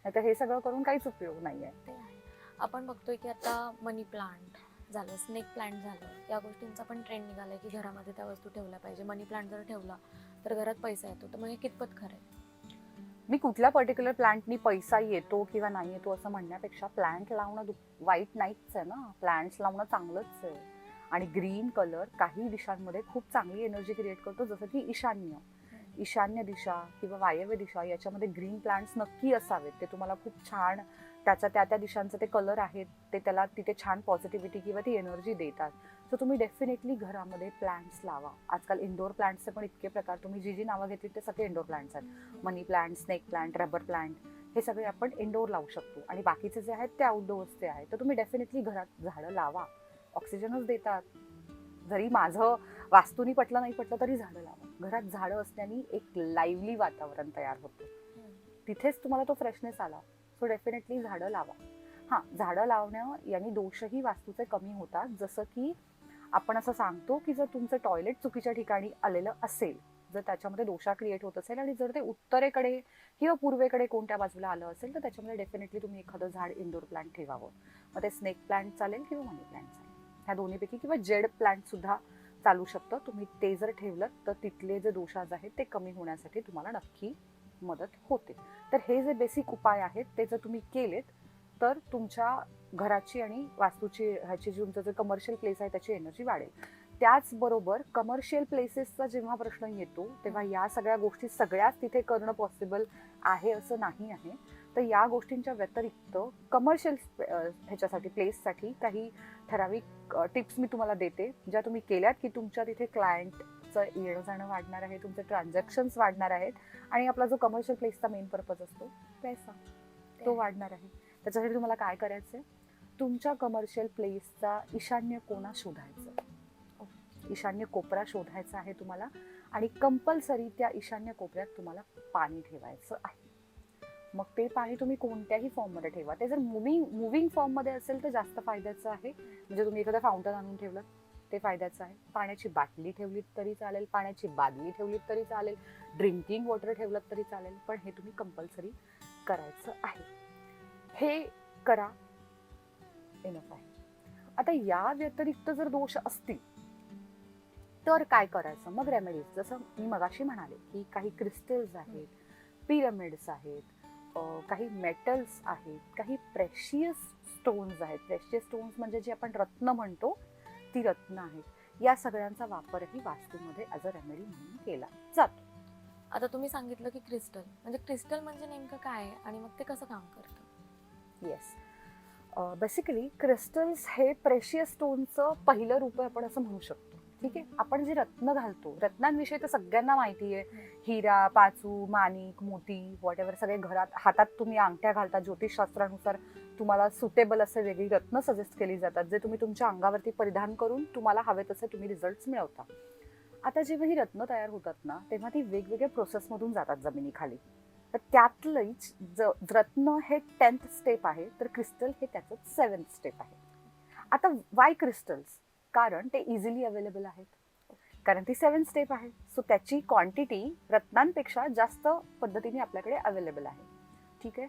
नाहीतर हे सगळं करून काहीच उपयोग नाहीये. ते आहे. आपण बघतोय की आता मनी प्लांट झालं, स्नेक प्लांट झालं, या गोष्टींचा पण ट्रेंड निघालाय की घरामध्ये त्या वस्तू ठेवल्या पाहिजे. मनी प्लांट जर ठेवला तर घरात पैसा येतो. तर मग हे कितपत खरं आहे? मी कुठल्या पर्टिक्युलर प्लांटनी पैसा येतो किंवा नाही येतो असं म्हणण्यापेक्षा प्लांट लावणं वाईट नाहीच आहे ना, प्लांट्स लावणं चांगलंच आहे. आणि ग्रीन कलर काही दिशांमध्ये खूप चांगली एनर्जी क्रिएट करतो, जसं की ईशान्य दिशा किंवा वायव्य दिशा याच्यामध्ये ग्रीन प्लांट्स नक्की असावेत. ते तुम्हाला खूप छान त्याच्या त्या दिशांचे ते कलर आहेत, ते त्याला तिथे छान पॉझिटिव्हिटी किंवा ती एनर्जी देतात. सो तुम्ही डेफिनेटली घरामध्ये प्लांट्स लावा. आजकाल इंडोर प्लांट्सचे पण इतके प्रकार, तुम्ही जी नावं घेतली ते सगळे इंडोर प्लांट्स आहेत. Money plant, snake plant, rubber plant, हे सगळे आपण इंडोर लावू शकतो. आणि बाकीचे जे आहेत ते आउटडोअर्सचे आहेत. तर तुम्ही डेफिनेटली घरात झाडं लावा, ऑक्सिजनच देतात. जरी माझं वास्तूनी पटलं नाही पटलं तरी झाडं लावा. घरात झाडं असल्याने एक लाईव्हली वातावरण तयार होतं, तिथेच तुम्हाला तो फ्रेशनेस आला. सो डेफिनेटली झाडं लावा. हां, झाडं लावणं यांनी दोषही वास्तूचे कमी होतात. जसं की आपण असं सांगतो की जर तुमचं टॉयलेट चुकीच्या ठिकाणी आलेलं असेल, जर त्याच्यामध्ये दोषा क्रिएट होत असेल आणि जर ते उत्तरेकडे किंवा पूर्वेकडे कोणत्या बाजूला आलं असेल, तर त्याच्यामध्ये डेफिनेटली तुम्ही एखादं झाड इंडोर प्लांट ठेवावं. मग ते स्नेक प्लांट चालेल किंवा मनी प्लांट चालेल, ह्या दोन्हीपैकी, किंवा जेड प्लांट सुद्धा चालू शकतं. तुम्ही ते जर ठेवलं तर तिथले जे दोषाज आहेत ते कमी होण्यासाठी तुम्हाला नक्की मदत होते. तर हे जे बेसिक उपाय आहेत ते जर तुम्ही केलेत तर तुमच्या घराची आणि वास्तूची ह्याची जी तुमचं जे कमर्शियल प्लेस आहे त्याची एनर्जी वाढेल. त्याचबरोबर कमर्शियल प्लेसेसचा जेव्हा प्रश्न येतो तेव्हा या सगळ्या गोष्टी सगळ्याच तिथे करणं पॉसिबल आहे असं नाही आहे. तर या गोष्टींच्या व्यतिरिक्त कमर्शियल ह्याच्यासाठी प्लेससाठी काही ठराविक टिप्स मी तुम्हाला देते, ज्या तुम्ही केल्यात की तुमच्या तिथे क्लायंटचं येणं जाणं वाढणार आहे, तुमचे ट्रान्झॅक्शन्स वाढणार आहेत आणि आपला जो कमर्शियल प्लेसचा मेन पर्पज असतो पैसा तो वाढणार आहे. त्याच्यासाठी तुम्हाला काय करायचंय, तुमच्या कमर्शियल प्लेसचा ईशान्य कोना शोधायचा, ईशान्य कोपरा शोधायचा आहे तुम्हाला आणि कंपल्सरी त्या ईशान्य कोपऱ्यात तुम्हाला पाणी ठेवायचं आहे. मग ते पाणी तुम्ही कोणत्याही फॉर्ममध्ये ठेवा. ते जर मुव्हिंग फॉर्ममध्ये असेल तर जास्त फायद्याचं आहे. म्हणजे तुम्ही एखादं फाउंटन आणून ठेवलं ते फायद्याचं आहे. पाण्याची बाटली ठेवलीत तरी चालेल, पाण्याची बादली ठेवलीत तरी चालेल, ड्रिंकिंग वॉटर ठेवलं तरी चालेल, पण हे तुम्ही कंपल्सरी करायचं आहे. हे करा, इनफ आहे. आता या व्यतिरिक्त जर दोष असतील तर काय करायचं, मग रेमेडीज जसं मी मगाशी म्हणाले की काही क्रिस्टल्स आहेत, पिरामिड्स आहेत, काही मेटल्स आहेत, काही प्रेशियस स्टोन्स आहेत. प्रेशियस स्टोन्स म्हणजे जे आपण रत्न म्हणतो ती रत्न आहेत. या सगळ्यांचा वापरही वास्तूमध्ये ॲज अ रेमेडी म्हणून केला जातो. आता तुम्ही सांगितलं की क्रिस्टल म्हणजे नेमकं काय आहे आणि मग ते कसं काम करतं? येस, बेसिकली क्रिस्टल्स हे प्रेशियस स्टोनचं पहिलं रूप आहे आपण असं म्हणू शकतो. ठीक आहे, आपण जे रत्न घालतो, रत्नांविषयी तर सगळ्यांना माहिती आहे. हिरा, पाचू, माणिक, मोती, वॉट एव्हर, सगळे घरात हातात तुम्ही अंगठ्या घालता. ज्योतिषशास्त्रानुसार तुम्हाला सुटेबल असे वेगळी रत्न सजेस्ट केली जातात, जे तुम्ही तुमच्या अंगावरती परिधान करून तुम्हाला हवे तसे तुम्ही रिझल्ट्स मिळवता. आता जेव्हा ही रत्न तयार होतात ना, तेव्हा ती वेगवेगळ्या प्रोसेसमधून जातात जमिनीखाली. तर त्यातलंच रत्न हे 10th स्टेप आहे, तर क्रिस्टल हे त्याचं 7th स्टेप आहे. आता वाय क्रिस्टल्स? कारण ते इझिली अवेलेबल आहेत, कारण ती 7th स्टेप आहे. सो त्याची क्वांटिटी रत्नांपेक्षा जास्त पद्धतीने आपल्याकडे अवेलेबल आहे. ठीक आहे,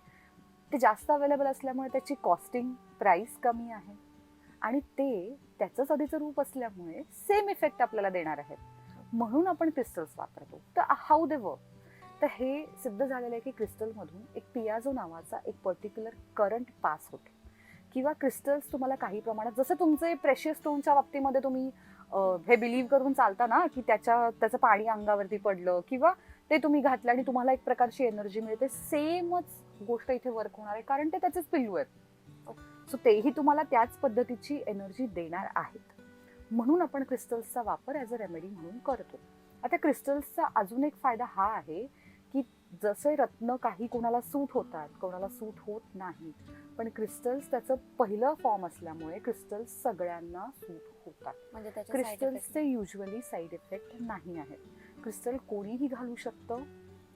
ते जास्त अवेलेबल असल्यामुळे त्याची कॉस्टिंग प्राइस कमी आहे आणि ते त्याचंच आधीचं रूप असल्यामुळे सेम इफेक्ट आपल्याला देणार आहेत. म्हणून आपण क्रिस्टल्स वापरतो. तर हाऊ दे वर्क? तर हे सिद्ध झालेलं आहे की क्रिस्टलमधून एक पियाझो नावाचा एक पर्टिक्युलर करंट पास होतो, किंवा क्रिस्टल्स तुम्हाला काही प्रमाणात, जसं तुमचे प्रेशियस स्टोनच्या बाबतीमध्ये तुम्ही हे बिलीव्ह करून चालता ना की त्याचं पाणी अंगावरती पडलं किंवा ते तुम्ही घातलं आणि तुम्हाला एक प्रकारची एनर्जी मिळते, सेमच गोष्ट इथे वर्क होणार आहे, कारण ते त्याचेच पिल्लू आहेत. सो तेही तुम्हाला त्याच पद्धतीची एनर्जी देणार आहेत. म्हणून आपण क्रिस्टल्सचा वापर ॲज अ रेमेडी म्हणून करतो. आता क्रिस्टल्सचा अजून एक फायदा हा आहे की जसे रत्न काही कोणाला सूट होतात, कोणाला सूट होत नाही, पण क्रिस्टल्स त्याचं पहिलं फॉर्म असल्यामुळे क्रिस्टल्स सगळ्यांना सूट होतात. म्हणजे त्याचे side effects क्रिस्टल्सचे युजली साईड इफेक्ट नाही आहेत. क्रिस्टल कोणीही घालू शकतं,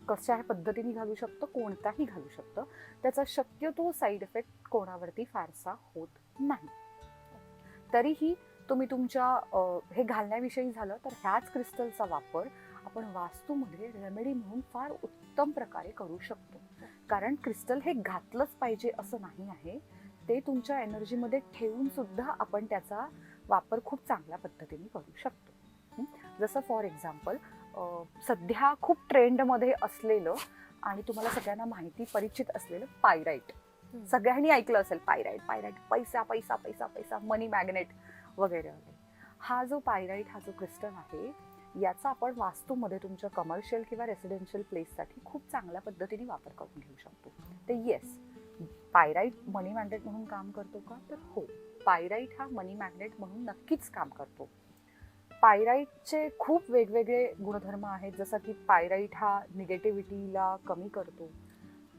कशा पद्धतीने घालू शकतं, कोणताही घालू शकतं. त्याचा शक्यतो साईड इफेक्ट कोणावरती फारसा होत नाही. तरीही तुम्ही तुमच्या हे घालण्याविषयी झालं तर ह्याच क्रिस्टलचा वापर आपण वास्तूमध्ये रेमेडी म्हणून फार उत्तम प्रकारे करू शकतो. कारण क्रिस्टल हे घातलंच पाहिजे असं नाही आहे, ते तुमच्या एनर्जीमध्ये ठेवून सुद्धा आपण त्याचा वापर खूप चांगल्या पद्धतीने करू शकतो. जसं फॉर एक्झाम्पल सध्या खूप ट्रेंडमध्ये असलेलं आणि तुम्हाला सगळ्यांना माहिती परिचित असलेलं पायराईट. सगळ्यांनी ऐकलं असेल पायराईट. पायराईट पैसा पैसा पैसा पैसा, मनी मॅग्नेट वगैरे वगैरे. हा जो पायराईट, हा जो क्रिस्टल आहे, याचा आपण वास्तूमध्ये तुमच्या कमर्शियल किंवा रेसिडेन्शियल प्लेससाठी खूप चांगल्या पद्धतीने वापर करून घेऊ शकतो. तर येस, पायराईट मनी मॅग्नेट म्हणून काम करतो का? तर हो, पायराईट हा मनी मॅग्नेट म्हणून नक्कीच काम करतो. पायराईटचे खूप वेगवेगळे गुणधर्म आहेत, जसं की पायराईट हा निगेटिव्हिटीला कमी करतो,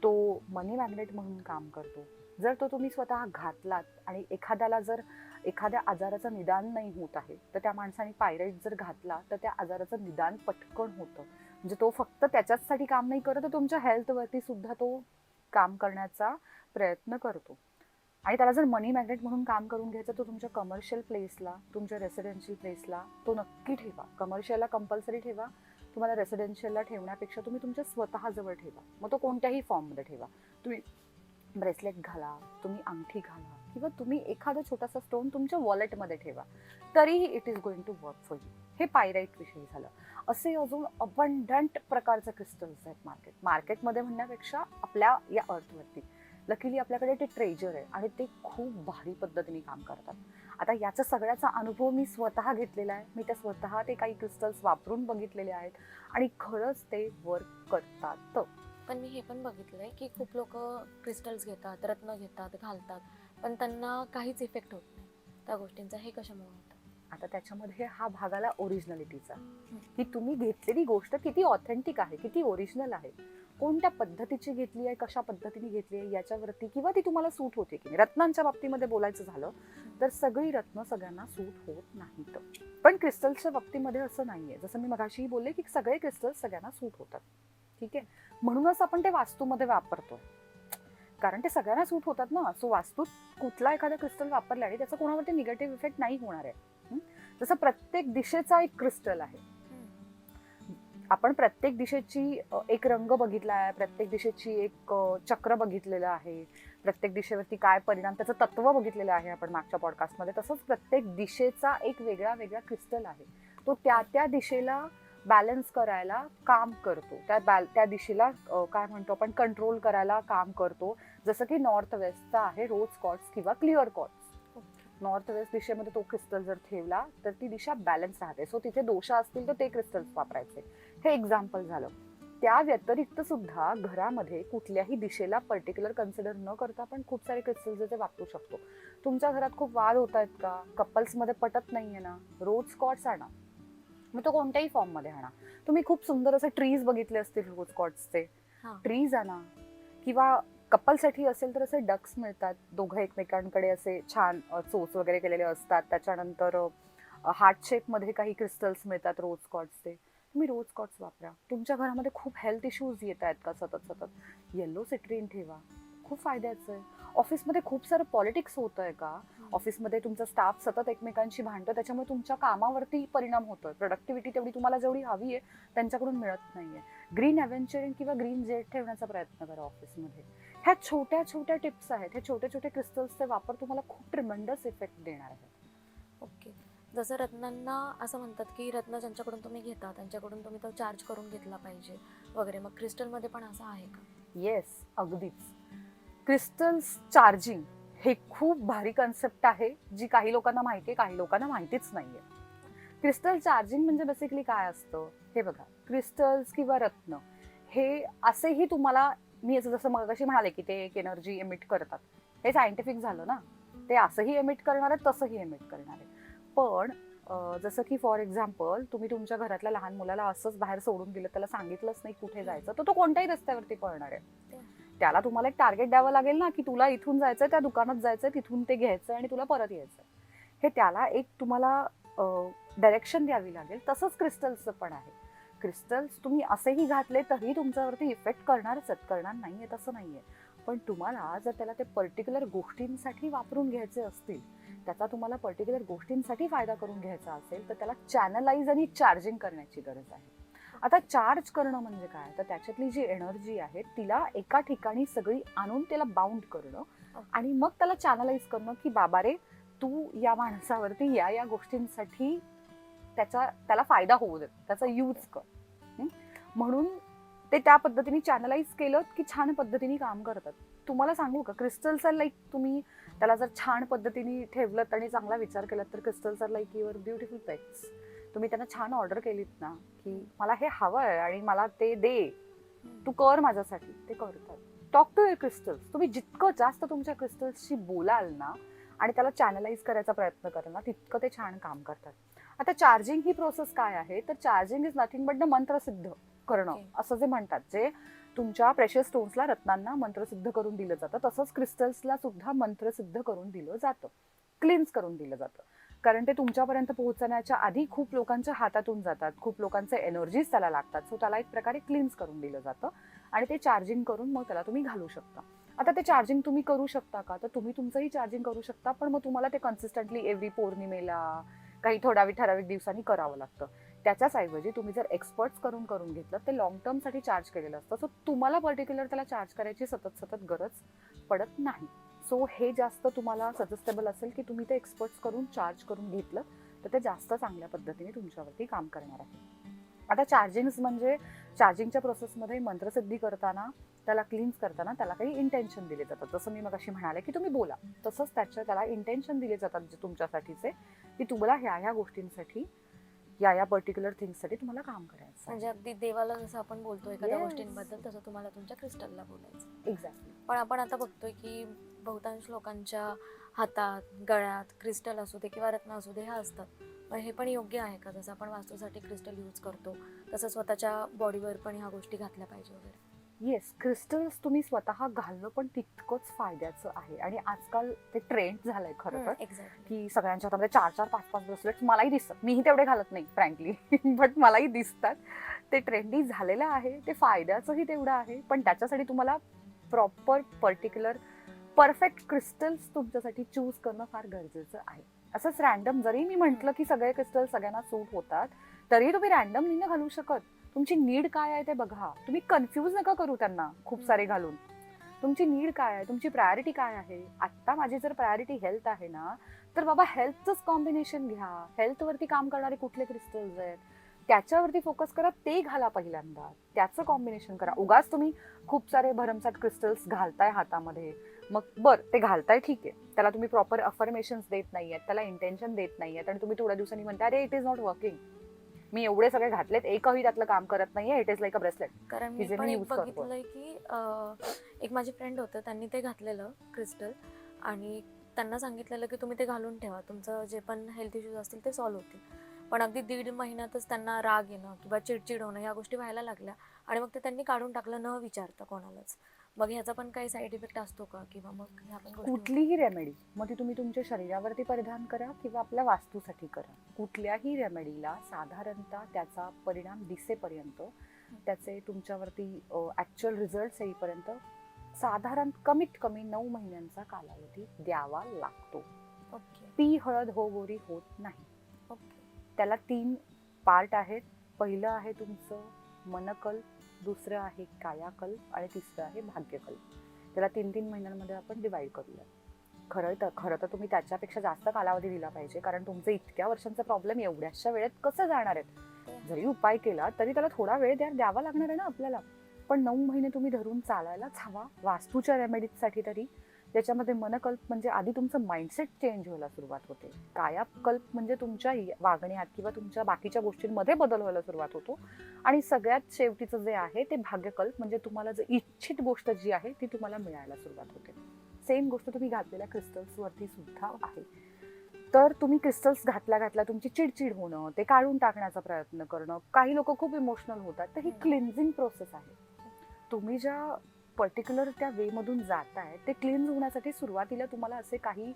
तो मनी मॅग्नेट म्हणून काम करतो. जर तो तुम्ही स्वतः घातलात आणि एखाद्याला जर एखाद्या आजाराचं निदान नाही होत आहे, तर त्या माणसाने पायराईट जर घातला तर त्या आजाराचं निदान पटकन होतं. म्हणजे तो फक्त त्याच्याचसाठी काम नाही करत, तर तुमच्या हेल्थवरती सुद्धा तो काम करण्याचा प्रयत्न करतो. आणि त्याला जर मनी मॅग्नेट म्हणून काम करून घ्यायचं तर तुमच्या कमर्शियल प्लेसला, तुमच्या रेसिडेन्शियल प्लेसला तो नक्की ठेवा. कमर्शियलला कंपल्सरी ठेवा. तुम्हाला रेसिडेन्शियलला ठेवण्यापेक्षा तुम्ही तुमच्या स्वतःजवळ ठेवा. मग तो कोणत्याही फॉर्ममध्ये ठेवा. तुम्ही ब्रेसलेट घाला, तुम्ही अंगठी घाला, किंवा तुम्ही एखादा छोटासा स्टोन तुमच्या वॉलेटमध्ये ठेवा, तरीही it is going to work for you. हे पायराईट विषयी झालं. असे अजून अबंडंट प्रकारचे क्रिस्टल्स आहेत मार्केटमध्ये म्हणण्यापेक्षा आपल्या या अर्थवरती. लकीली आपल्याकडे ते ट्रेजर आहे आणि ते खूप भारी पद्धतीने काम करतात. आता याचा सगळ्याचा अनुभव मी स्वतः घेतलेला आहे. मी त्या स्वतः ते काही क्रिस्टल्स वापरून बघितलेले आहेत आणि खरंच ते वर्क करतात. पण मी हे पण बघितलंय की खूप लोक क्रिस्टल्स घेतात, रत्न घेतात, घालतात, पण त्यांना काहीच इफेक्ट होत नाही त्या गोष्टींचा. हे कशामुळे होतं? आता त्याच्यामध्ये हा भाग आला ओरिजिनलिटीचा, की तुम्ही घेतलेली गोष्ट किती ऑथेंटिक आहे, किती ओरिजिनल आहे, कोणत्या पद्धतीची घेतली आहे, कशा पद्धतीने घेतली आहे याच्यावरती, किंवा ती तुम्हाला सूट होते की नाही. रत्नांच्या बाबतीमध्ये बोलायचं झालं तर सगळी रत्न सगळ्यांना सूट होत नाहीत. पण क्रिस्टल्सच्या बाबतीमध्ये असं नाहीये. जसं मी मगाशी बोलले की सगळे क्रिस्टल्स सगळ्यांना सूट होतात. ठीक आहे, म्हणूनच आपण ते वास्तूमध्ये वापरतो, कारण ते सगळ्यांना सूट होतात ना. सो वास्तूत कुठला एखादा क्रिस्टल वापरल्याने त्याचा कोणावरती निगेटिव्ह इफेक्ट नाही होणार आहे. जसं प्रत्येक दिशेचा एक क्रिस्टल आहे. आपण प्रत्येक दिशेची एक रंग बघितला आहे, प्रत्येक दिशेची एक चक्र बघितलेलं आहे, प्रत्येक दिशेवरती काय परिणाम, त्याचं तत्व बघितलेलं आहे आपण मागच्या पॉडकास्टमध्ये. तसंच प्रत्येक दिशेचा एक वेगळा वेगळा क्रिस्टल आहे. तो त्या त्या दिशेला बॅलन्स करायला काम करतो. त्या दिशेला काय म्हणतो आपण, कंट्रोल करायला काम करतो. जसं की नॉर्थ वेस्टचा आहे रोज क्वार्ट्ज किंवा क्लिअर क्वार्ट्ज. नॉर्थ वेस्ट दिशेमध्ये तो क्रिस्टल जर ठेवला तर ती दिशा बॅलन्स राहते. सो तिथे दोष असतील तर ते क्रिस्टल्स वापरायचे. हे एक्झाम्पल झालं. त्या व्यतिरिक्त सुद्धा घरामध्ये कुठल्याही दिशेला पर्टिक्युलर कन्सिडर न करता आपण खूप सारे क्रिस्टल्स ते वापरू शकतो. तुमच्या घरात खूप वाद होत आहेत का, कपल्समध्ये पटत नाहीये ना, रोज क्वार्ट्ज आणा. मग तो कोणत्याही फॉर्म मध्ये आणा. तुम्ही खूप सुंदर असे ट्रीज बघितले असतील रोज क्वार्ट्जचे, ट्रीज आणा. किंवा कपलसाठी असेल तर असे डक्स मिळतात, दोघं एकमेकांकडे असे छान चोच वगैरे केलेले असतात. त्याच्यानंतर हार्ट शेप मध्ये काही क्रिस्टल्स मिळतात रोज क्वार्ट्जचे. तुम्ही रोज क्वार्ट्ज वापरा. तुमच्या घरामध्ये खूप हेल्थ इश्यूज येत आहेत का सतत, येलो सिट्रीन ठेवा, खूप फायद्याचं आहे. ऑफिसमध्ये खूप सारं पॉलिटिक्स होत आहे का, ऑफिसमध्ये तुमचा स्टाफ सतत एकमेकांशी भांडतो, त्याच्यामुळे तुमच्या कामावरती परिणाम होतोय. प्रोडक्टिव्हिटी तेवढी तुम्हाला जेवढी हवी आहे त्यांच्याकडून मिळत नाहीये. ग्रीन ॲव्हेंचरिंग किंवा ग्रीन जेट ठेवण्याचा प्रयत्न करा ऑफिसमध्ये. ह्या छोट्या छोट्या टिप्स आहेत, हे छोटे छोटे क्रिस्टल्सचे वापर तुम्हाला खूप ट्रिमेंडस इफेक्ट देणार आहेत. ओके. जसं रत्नांना असं म्हणतात की रत्न ज्यांच्याकडून तुम्ही घेता त्यांच्याकडून तुम्ही तो चार्ज करून घेतला पाहिजे वगैरे, मग क्रिस्टलमध्ये पण असं आहे का? येस, अगदीच. क्रिस्टल्स चार्जिंग हे खूप भारी कन्सेप्ट आहे, जी काही लोकांना माहिती आहे, काही लोकांना माहितीच नाहीये. क्रिस्टल चार्जिंग म्हणजे बेसिकली काय असतं हे बघा. क्रिस्टल्स किंवा रत्न हे असेही तुम्हाला, मी जसं मगाशी म्हणाले की ते एक एनर्जी एमिट करतात, हे सायंटिफिक झालं ना. ते असंही एमिट करणार आहेत, तसंही एमिट करणार आहे. पण जसं की फॉर एक्झाम्पल तुम्ही तुमच्या घरातल्या लहान मुलाला असंच बाहेर सोडून दिलं, त्याला सांगितलंच नाही कुठे जायचं, तर तो कोणत्याही रस्त्यावरती पळणार आहे. त्याला तुम्हाला एक टार्गेट द्यावं लागेल ना, की तुला इथून जायचंय, त्या दुकानात जायचंय, तिथून ते घ्यायचंय आणि तुला परत यायचंय. हे त्याला एक तुम्हाला डायरेक्शन द्यावी लागेल. तसंच क्रिस्टल्सचं पण आहे. क्रिस्टल्स तुम्ही असेही घातले तरी तुमच्यावरती इफेक्ट करणारच आहेत, करणार नाहीये तसं नाहीये. पण तुम्हाला जर त्याला ते पर्टिक्युलर गोष्टींसाठी वापरून घ्यायचे असतील, त्याचा तुम्हाला पर्टिक्युलर गोष्टींसाठी फायदा करून घ्यायचा असेल, तर त्याला चॅनलाइज आणि चार्जिंग करण्याची गरज आहे. आता चार्ज करणं म्हणजे काय, तर त्याच्यातली जी एनर्जी आहे तिला एका ठिकाणी सगळी आणून त्याला बाउंड करणं आणि मग त्याला चॅनलाइज करणं, की बाबा रे तू या माणसावरती या या गोष्टींसाठी त्याला फायदा होऊ दे, त्याचा यूज कर. म्हणून ते त्या पद्धतीने चॅनलाइज केलं की छान पद्धतीने काम करतात. तुम्हाला सांगू का, क्रिस्टल्स आर लाईक, तुम्ही त्याला जर छान पद्धतीने ठेवलं आणि चांगला विचार केला तर crystals are like your beautiful pets. तुम्ही त्यांना छान ऑर्डर केलीत ना, की मला हे हवं आहे आणि मला ते दे, तू कर माझ्यासाठी, ते करतात. Talk to your crystals. तुम्ही जितकं जास्त तुमच्या क्रिस्टल्सशी बोलाल ना आणि त्याला चॅनलाइज करायचा प्रयत्न कराल ना, तितकं ते छान काम करतात. आता चार्जिंग ही प्रोसेस काय आहे, तर charging is nothing but the मंत्रसिद्ध करणं, असं जे म्हणतात. जे तुमच्या प्रेशियस स्टोन्सला, रत्नांना मंत्रसिद्ध करून दिलं जातं, तसंच क्रिस्टल्सला सुद्धा मंत्रसिद्ध करून दिलं जातं, क्लिन्स करून दिलं जातं. कारण ते तुमच्यापर्यंत पोहोचण्याच्या आधी खूप लोकांच्या हातातून जातात, खूप लोकांचे एनर्जीज त्याला लागतात. सो त्याला एक प्रकारे क्लिन्स करून दिलं जातं आणि ते चार्जिंग करून मग त्याला तुम्ही घालू शकता. आता ते चार्जिंग तुम्ही करू शकता का, तर तुम्ही तुमचंही चार्जिंग करू शकता, पण मग तुम्हाला ते कन्सिस्टंटली एव्हरी पौर्णिमेला काही ठराविक दिवसांनी करावं लागतं. त्याच्याच ऐवजी तुम्ही जर एक्सपर्ट्स करून घेतलं ते लॉंग टर्म साठी चार्ज केलेलं असतं. सो तुम्हाला पर्टिक्युलर त्याला चार्ज करायची सतत गरज पडत नाही. सो हे जास्त तुम्हाला सजेस्टेबल असेल की तुम्ही ते एक्सपर्ट्स करून चार्ज करून घेतलं तर ते जास्त चांगल्या पद्धतीने तुमच्यावरती काम करणार आहे. आता चार्जिंग म्हणजे चार्जिंगच्या प्रोसेसमध्ये मंत्रसिद्धी करताना त्याला क्लीन्स करताना त्याला काही इंटेन्शन दिले जातात. जसं मी मगाशी म्हणाले की तुम्ही बोला, तसंच त्याला इंटेन्शन दिले जातात जे तुमच्यासाठीचे, की तुम्हाला ह्या गोष्टींसाठी या पर्टिक्युलर थिंग्ससाठी तुम्हाला काम करायचं. म्हणजे अगदी देवाला जसं आपण बोलतो एखाद्या Yes. गोष्टींबद्दल, तसं तुम्हाला तुमच्या क्रिस्टलला बोलायचं. एक्झॅक्टली. पण आपण आता बघतोय की बहुतांश लोकांच्या हातात, गळ्यात क्रिस्टल असू दे किंवा रत्न असू दे हे असतात. पण हे पण योग्य आहे का? जसं आपण वास्तूसाठी क्रिस्टल यूज करतो तसं स्वतःच्या बॉडीवर पण ह्या गोष्टी घातल्या पाहिजे वगैरे? येस, क्रिस्टल्स तुम्ही स्वतः घालणं पण तितकंच फायद्याचं आहे. आणि आजकाल ते ट्रेंड झालंय खरं तर, एक्झॅक्टली. की सगळ्यांच्या हातामध्ये 4-4, 5-5 ब्रेसलेट्स मलाही दिसतात. मीही तेवढे घालत नाही फ्रँकली, बट मलाही दिसतात. ते ट्रेंडी झालेलं आहे, ते फायद्याचंही तेवढं आहे, पण त्याच्यासाठी तुम्हाला प्रॉपर पर्टिक्युलर परफेक्ट क्रिस्टल्स तुमच्यासाठी चूज करणं फार गरजेचं आहे. असंच रॅन्डम जरी मी म्हटलं की सगळे क्रिस्टल सगळ्यांना सूट होतात, तरी तुम्ही रॅन्डमली नाही घालू शकत. तुमची नीड काय आहे ते बघा. तुम्ही कन्फ्यूज नका करू त्यांना खूप सारे घालून. तुमची नीड काय आहे, तुमची प्रायोरिटी काय आहे. आता माझी जर प्रायोरिटी हेल्थ आहे ना, तर बाबा हेल्थचंच कॉम्बिनेशन घ्या. हेल्थवरती काम करणारे कुठले क्रिस्टल्स आहेत त्याच्यावरती फोकस करा, ते घाला पहिल्यांदा, त्याचं कॉम्बिनेशन करा. उगाच तुम्ही खूप सारे भरमसाठ क्रिस्टल्स घालताय हातामध्ये, मग ते घालताय ठीक आहे, त्याला तुम्ही प्रॉपर अफर्मेशन्स देत नाहीयेत, त्याला इंटेन्शन देत नाहीयेत, आणि तुम्ही थोड्या दिवसांनी म्हणता अरे इट इज नॉट वर्किंग, मी एवढे सगळे घातलेत एकही त्यातलं काम करत नाहीये, it is like a bracelet. कारण की मी जे पण मी एक use करतोय. बघितलंय की एक माझी फ्रेंड होतं, त्यांनी ते घातलेलं क्रिस्टल आणि त्यांना सांगितलेलं की तुम्ही ते घालून ठेवा, तुमचं जे पण हेल्थ इश्यूज असतील ते सॉल्व्ह होतील. पण अगदी 1.5 महिन्यातच त्यांना राग येणं किंवा चिडचिड होणं ह्या गोष्टी व्हायला लागल्या आणि मग ते त्यांनी काढून टाकलं न विचारता कोणालाच. मग ह्याचा पण काही साईड इफेक्ट असतो का, किंवा मग ह्या पण गोष्टी कुठलीही रेमेडी, मग ती तुम्ही तुमच्या शरीरावरती परिधान करा किंवा आपल्या वास्तूसाठी करा, कुठल्याही रेमेडीला साधारणतः त्याचा परिणाम दिसेपर्यंत, त्याचे तुमच्यावरती ऍक्च्युअल रिझल्ट येईपर्यंत साधारण कमीत कमी 9 महिन्यांचा कालावधी द्यावा लागतो. ओके ती हळद हो गोरी होत नाही. ओके त्याला 3 पार्ट आहेत. पहिलं आहे तुमचं मनकल्प, दुसरं आहे कायाकल्प, आणि तिसरं आहे भाग्यकल्प. त्याला 3-3 महिन्यांमध्ये आपण डिवाइड करूया. खरं तर तुम्ही त्याच्यापेक्षा जास्त कालावधी दिला पाहिजे, कारण तुमचे इतक्या वर्षांचा प्रॉब्लेम एवढ्याशा वेळेत कसं जाणार आहेत. जरी उपाय केला तरी त्याला थोडा वेळ द्यावा लागणार आहे ना आपल्याला. पण 9 महिने तुम्ही धरून चालायलाच हवा वास्तूच्या रेमेडीजसाठी तरी. त्याच्यामध्ये मनकल्प म्हणजे आधी तुमचं माइंडसेट चेंज व्हायला सुरुवात होते. कायाकल्प म्हणजे तुमच्या वागण्यात किंवा तुमच्या बाकीच्या गोष्टींमध्ये बदल व्हायला सुरुवात होतो. आणि सगळ्यात शेवटीचं जे आहे ते भाग्यकल्प म्हणजे तुम्हाला जे इच्छित गोष्ट जी आहे ती तुम्हाला मिळायला सुरुवात होते. सेम गोष्ट तुम्ही घातलेल्या क्रिस्टल्स वरती सुद्धा आहे. तर तुम्ही क्रिस्टल्स घातल्या तुमची चिडचिड होणं, ते काढून टाकण्याचा प्रयत्न करणं, काही लोक खूप इमोशनल होतात, तर ही क्लिन्झिंग प्रोसेस आहे. तुम्ही ज्या पर्टिक्युलर त्या वे मधून जाताय ते क्लीन्स होण्यासाठी सुरुवातीला तुम्हाला असे काही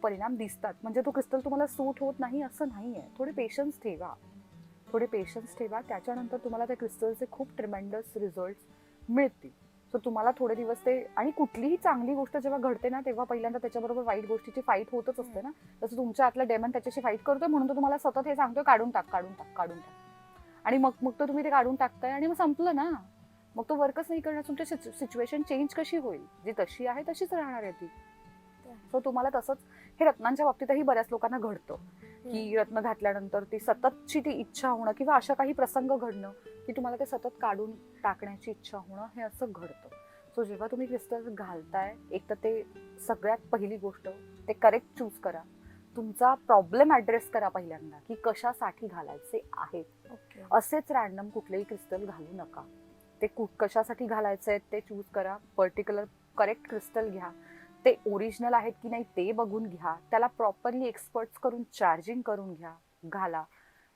परिणाम दिसतात, म्हणजे तो क्रिस्टल तुम्हाला सूट होत नाही असं नाहीये. थोडे पेशन्स ठेवा, त्याच्यानंतर तुम्हाला त्या क्रिस्टलचे खूप ट्रिमेंडस रिझल्ट मिळतील. सो तुम्हाला थोडे दिवस ते, आणि कुठलीही चांगली गोष्ट जेव्हा घडते ना तेव्हा पहिल्यांदा त्याच्याबरोबर वाईट गोष्टीची फाईट होतच असते ना. जसं तुमच्या आतला डेमन त्याच्याशी फाईट करतोय म्हणून तो तुम्हाला सतत हे सांगतोय काढून टाक. आणि मग तो तुम्ही ते काढून टाकताय आणि मग संपलं ना. मग तो वर्कच नाही करणार. तुमची सिच्युएशन चेंज कशी होईल, जी तशी आहे तशीच राहणार आहे ती. सो तुम्हाला तसंच हे रत्नांच्या बाबतीतही बऱ्याच लोकांना घडतं की रत्न घातल्यानंतर ती सततची ती इच्छा होणं किंवा अशा काही प्रसंग घडणं की तुम्हाला ते सतत काढून टाकण्याची इच्छा होणं, हे असं घडतं. सो जेव्हा तुम्ही क्रिस्टल घालताय, एक तर ते सगळ्यात पहिली गोष्ट ते करेक्ट चूज करा. तुमचा प्रॉब्लेम ऍड्रेस करा पहिल्यांदा की कशासाठी घालायचे आहेत. ओके असेच रॅन्डम कुठलेही क्रिस्टल घालू नका. ते कशासाठी घालायचे ते चूज करा. पर्टिक्युलर करेक्ट क्रिस्टल घ्या. ते ओरिजिनल आहेत की नाही ते बघून घ्या. त्याला प्रॉपरली एक्सपर्ट्स करून चार्जिंग करून घ्या, घाला.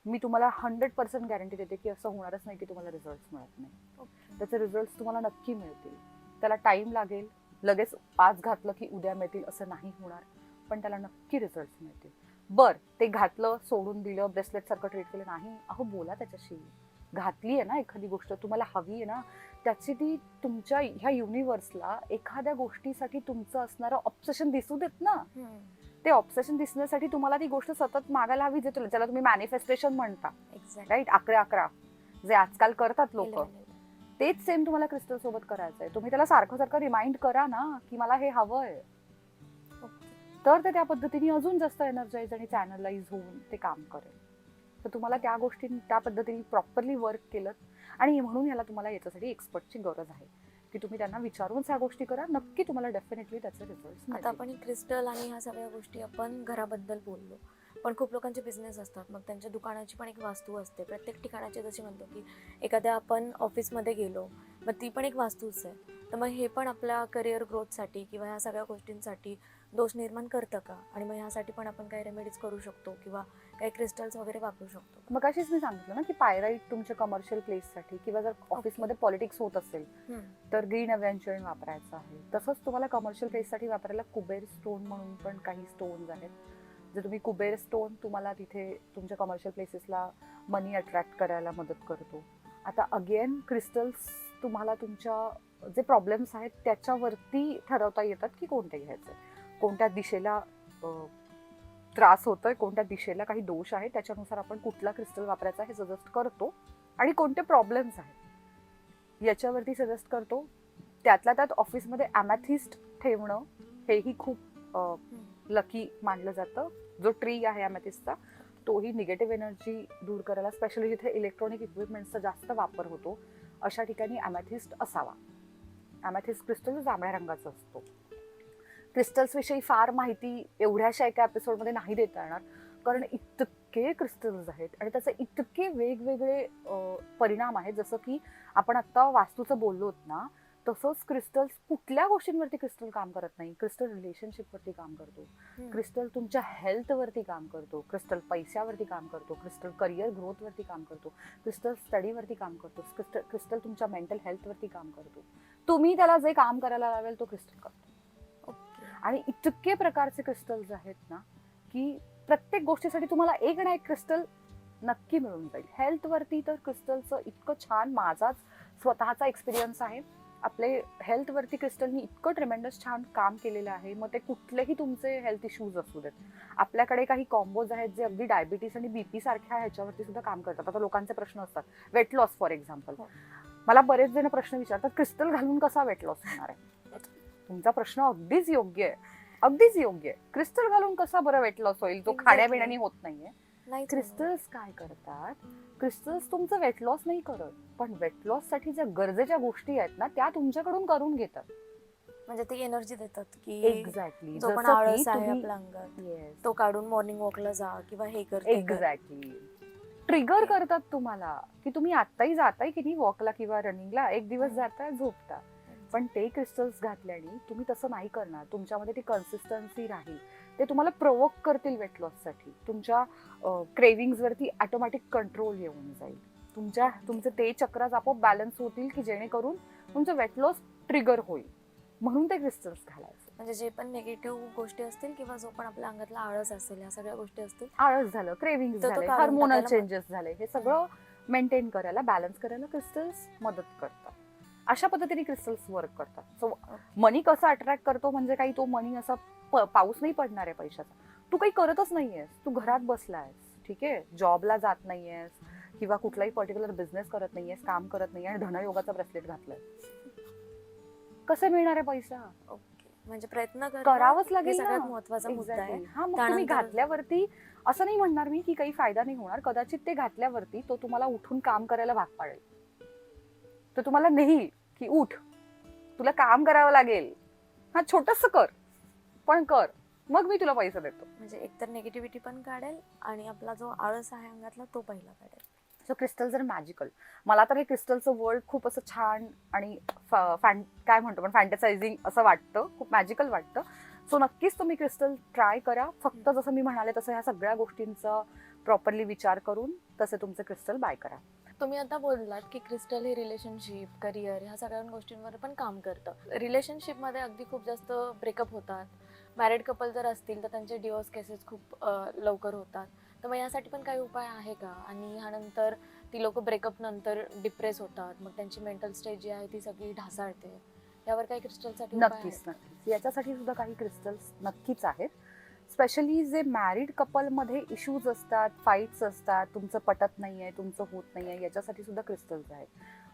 मी तुम्हाला 100% गॅरंटी देते की असं होणारच नाही की तुम्हाला रिझल्ट मिळत नाही. त्याचे रिझल्ट तुम्हाला नक्की मिळतील. त्याला टाइम लागेल, लगेच आज घातलं की उद्या मिळतील असं नाही होणार, पण त्याला नक्की रिझल्ट मिळतील. ते घातलं, सोडून दिलं, ब्रेसलेट सारखं ट्रीट केलं नाही, अहो बोला त्याच्याशी. घातली आहे ना एखादी गोष्ट, तुम्हाला हवी आहे ना, त्याची ती तुमच्या ह्या युनिव्हर्सला एखाद्या गोष्टीसाठी तुमचं असणारं ऑब्सेशन दिसू देत ना. ते ऑब्सेशन दिसण्यासाठी तुम्हाला ती गोष्ट सतत मागायला हवी, जे ज्याला तुम्ही मॅनिफेस्टेशन म्हणता, एक्झॅक्ट. राईट. 11-11 जे आजकाल करतात लोक, तेच सेम तुम्हाला क्रिस्टल सोबत करायचंय. तुम्ही त्याला सारखं सारखं रिमाइंड करा ना की मला हे हवंय, तर ते त्या पद्धतीने अजून जास्त एनर्जाइज आणि चॅनलाइज होऊन ते काम करेल. तर तुम्हाला त्या गोष्टी त्या पद्धतीने प्रॉपरली वर्क केलं, आणि म्हणून याला तुम्हाला याच्यासाठी एक्सपर्टची गरज आहे की तुम्ही त्यांना विचारून ह्या गोष्टी करा. नक्की तुम्हाला डेफिनेटली त्याचे रिझल्ट. आता आपण क्रिस्टल आणि ह्या सगळ्या गोष्टी आपण घराबद्दल बोललो, पण खूप लोकांचे बिझनेस असतात, मग त्यांच्या दुकानाची पण एक वास्तू असते. प्रत्येक ठिकाणाची जशी म्हणतो की एखाद्या आपण ऑफिसमध्ये गेलो, मग ती पण एक वास्तूच आहे. तर मग हे पण आपल्या करिअर ग्रोथसाठी किंवा ह्या सगळ्या गोष्टींसाठी दोष निर्माण करतं का? आणि मग ह्यासाठी पण आपण काही रेमेडीज करू शकतो किंवा काही क्रिस्टल्स वगैरे वापरू शकतो? मग अशीच मी सांगितलं ना की पायराईट तुमच्या कमर्शियल प्लेससाठी, किंवा जर ऑफिसमध्ये पॉलिटिक्स होत असेल तर ग्रीन अव्हेंचर वापरायचं आहे. तसंच तुम्हाला कमर्शियल प्लेससाठी वापरायला कुबेर स्टोन म्हणून पण काही स्टोन्स आहेत. जे तुम्ही कुबेर स्टोन तुम्हाला तिथे तुमच्या कमर्शियल प्लेसेसला मनी अट्रॅक्ट करायला मदत करतो. आता अगेन क्रिस्टल्स तुम्हाला तुमच्या जे प्रॉब्लेम्स आहेत त्याच्यावरती ठरवता येतात की कोणते घ्यायचे, कोणत्या दिशेला त्रास होतोय, कोणत्या दिशेला काही दोष आहे, त्याच्यानुसार आपण कुठला क्रिस्टल वापरायचा हे सजेस्ट करतो, आणि कोणते प्रॉब्लेम्स आहेत याच्यावरती सजेस्ट करतो. त्यातल्या त्यात ऑफिसमध्ये ॲमॅथिस्ट ठेवणं हेही खूप लकी मानलं जातं. जो ट्री आहे ॲमॅथिस्टचा, तोही निगेटिव्ह एनर्जी दूर करायला, स्पेशली जिथे इलेक्ट्रॉनिक इक्विपमेंट्सचा जास्त वापर होतो अशा ठिकाणी ॲमॅथिस्ट असावा. ॲमॅथिस्ट क्रिस्टल जांभळ्या रंगाचं असतो. क्रिस्टल्स विषयी फार माहिती एवढ्याशा एका एपिसोडमध्ये नाही देता येणार, कारण इतके क्रिस्टल्स आहेत आणि त्याचे इतके वेगवेगळे परिणाम आहेत. जसं की आपण आता वास्तूचं बोललोत ना, तसंच क्रिस्टल्स कुठल्या गोष्टींवरती क्रिस्टल काम करत नाही. क्रिस्टल रिलेशनशिपवरती काम करतो, क्रिस्टल तुमच्या हेल्थवरती काम करतो, क्रिस्टल पैशावरती काम करतो, क्रिस्टल करिअर ग्रोथवरती काम करतो, क्रिस्टल स्टडीवरती काम करतो, क्रिस्टल तुमच्या मेंटल हेल्थवरती काम करतो. तुम्ही त्याला जे काम करायला लावेल तो क्रिस्टल करतो. आणि इतके प्रकारचे क्रिस्टल्स आहेत ना की प्रत्येक गोष्टीसाठी तुम्हाला एक ना एक क्रिस्टल नक्की मिळून जाईल. हेल्थवरती तर क्रिस्टलचं इतकं छान, माझाच स्वतःचा एक्सपिरियन्स आहे. आपले हेल्थवरती क्रिस्टलनी इतकं ट्रेमेंडस छान काम केलेलं आहे. मग ते कुठलेही तुमचे हेल्थ इश्यूज असू देत. आपल्याकडे काही कॉम्बोज आहेत जे अगदी डायबिटीस आणि बीपी सारख्या ह्याच्यावरती सुद्धा काम करतात. आता लोकांचे प्रश्न असतात, वेट लॉस फॉर एक्झाम्पल. मला बरेच जण प्रश्न विचारतात, क्रिस्टल घालून कसा वेट लॉस होणार आहे? तुमचा प्रश्न अगदीच योग्य आहे, अगदीच योग्य आहे. क्रिस्टल घालून कसा बरं वेट लॉस होईल, तो खाण्यापिण्याने होत नाहीये. क्रिस्टल्स काय करतात, क्रिस्टल्स तुमचं वेट लॉस नाही करत, पण वेट लॉस साठी ज्या गरजेच्या गोष्टी आहेत ना त्या तुमच्याकडून करून घेतात. म्हणजे ती एनर्जी देतात की एक्झॅक्टली, जो पण आळस आहे आपल्या अंगात तो काढून मॉर्निंग वॉकला जा किंवा हे कर. एक्झॅक्टली, ट्रिगर करतात तुम्हाला की तुम्ही आत्ताही जाताय की नाही वॉकला किंवा रनिंगला, एक दिवस जाताय झोपता, पण ते क्रिस्टल्स घातल्याने तुम्ही तसं नाही करणार. तुमच्यामध्ये ती कन्सिस्टन्सी राहील. ते तुम्हाला प्रोवोक करतील वेट लॉससाठी. तुमच्या क्रेविंग्स वरती ऑटोमॅटिक कंट्रोल येऊन जाईल. तुमचे ते चक्रास आपोआप बॅलन्स होतील की जेणेकरून तुमचं वेट लॉस ट्रिगर होईल. म्हणून ते क्रिस्टल्स घालायचे. म्हणजे जे पण निगेटिव्ह गोष्टी असतील किंवा जो पण आपल्या अंगातला आळस असेल, या सगळ्या गोष्टी असतील, आळस झालं, क्रेविंग्स झाले, हार्मोनल चेंजेस झाले, हे सगळं मेंटेन करायला, बॅलन्स करायला क्रिस्टल्स मदत करतात. अशा पद्धतीने क्रिस्टल्स वर्क करतात. सो मनी कसा अट्रॅक्ट करतो म्हणजे काही तो मनी असा पाऊस नाही पडणार आहे पैशाचा. तू काही करतच नाहीयेस, तू घरात बसलायस, ठीक आहे, जॉबला जात नाहीयेस किंवा कुठलाही पर्टिक्युलर बिझनेस करत नाहीयेस, काम करत नाहीये आणि धनयोगाचा ब्रेसलेट घातलाय, कसं मिळणार आहे पैसा? ओके, म्हणजे प्रयत्न करावंच लागेल. सगळ्यात महत्त्वाचा मुद्दा आहे. हा, मग तुम्ही घातल्यावरती असं नाही म्हणणार मी की काही फायदा नाही होणार. कदाचित ते घातल्यावरती तो तुम्हाला उठून काम करायला भाग पाडेल. तर तुम्हाला नाही की उठ, तुला काम करावं लागेल, हा छोटंसं कर पण कर, मग मी तुला पैसे देतो. म्हणजे एकतर निगेटिव्हिटी पण काढेल आणि आपला जो आळस आहे अंगातला तो पहिला काढेल. So crystals are magical. मला तर हे क्रिस्टलचं वर्ल्ड खूप असं छान आणि काय म्हणतो पण फॅन्टसायझिंग असं वाटतं, खूप मॅजिकल वाटतं. सो नक्कीच तुम्ही क्रिस्टल ट्राय करा. फक्त जसं मी म्हणाले तसं ह्या सगळ्या गोष्टींचा प्रॉपरली विचार करून तसे तुमचे क्रिस्टल बाय करा. तुम्ही आता बोललात की क्रिस्टल हे रिलेशनशिप, करिअर ह्या सगळ्या गोष्टींवर पण काम करतं. रिलेशनशिपमध्ये अगदी खूप जास्त ब्रेकअप होतात. मॅरिड कपल जर असतील तर त्यांचे डिवोर्स केसेस खूप लवकर होतात. तर मग यासाठी पण काही उपाय आहे का? आणि ह्यानंतर ती लोक ब्रेकअप नंतर डिप्रेस होतात, मग त्यांची मेंटल स्टेज जी आहे ती सगळी ढासाळते, यावर काही क्रिस्टलसाठी उपाय आहेत नक्कीच का? नक्कीच याच्यासाठी सुद्धा काही क्रिस्टल्स नक्कीच आहेत. स्पेशली जे मॅरिड कपलमध्ये इश्यूज असतात, फाईट्स असतात, तुमचं पटत नाहीये, तुमचं होत नाहीये, याच्यासाठी सुद्धा क्रिस्टल्स आहेत.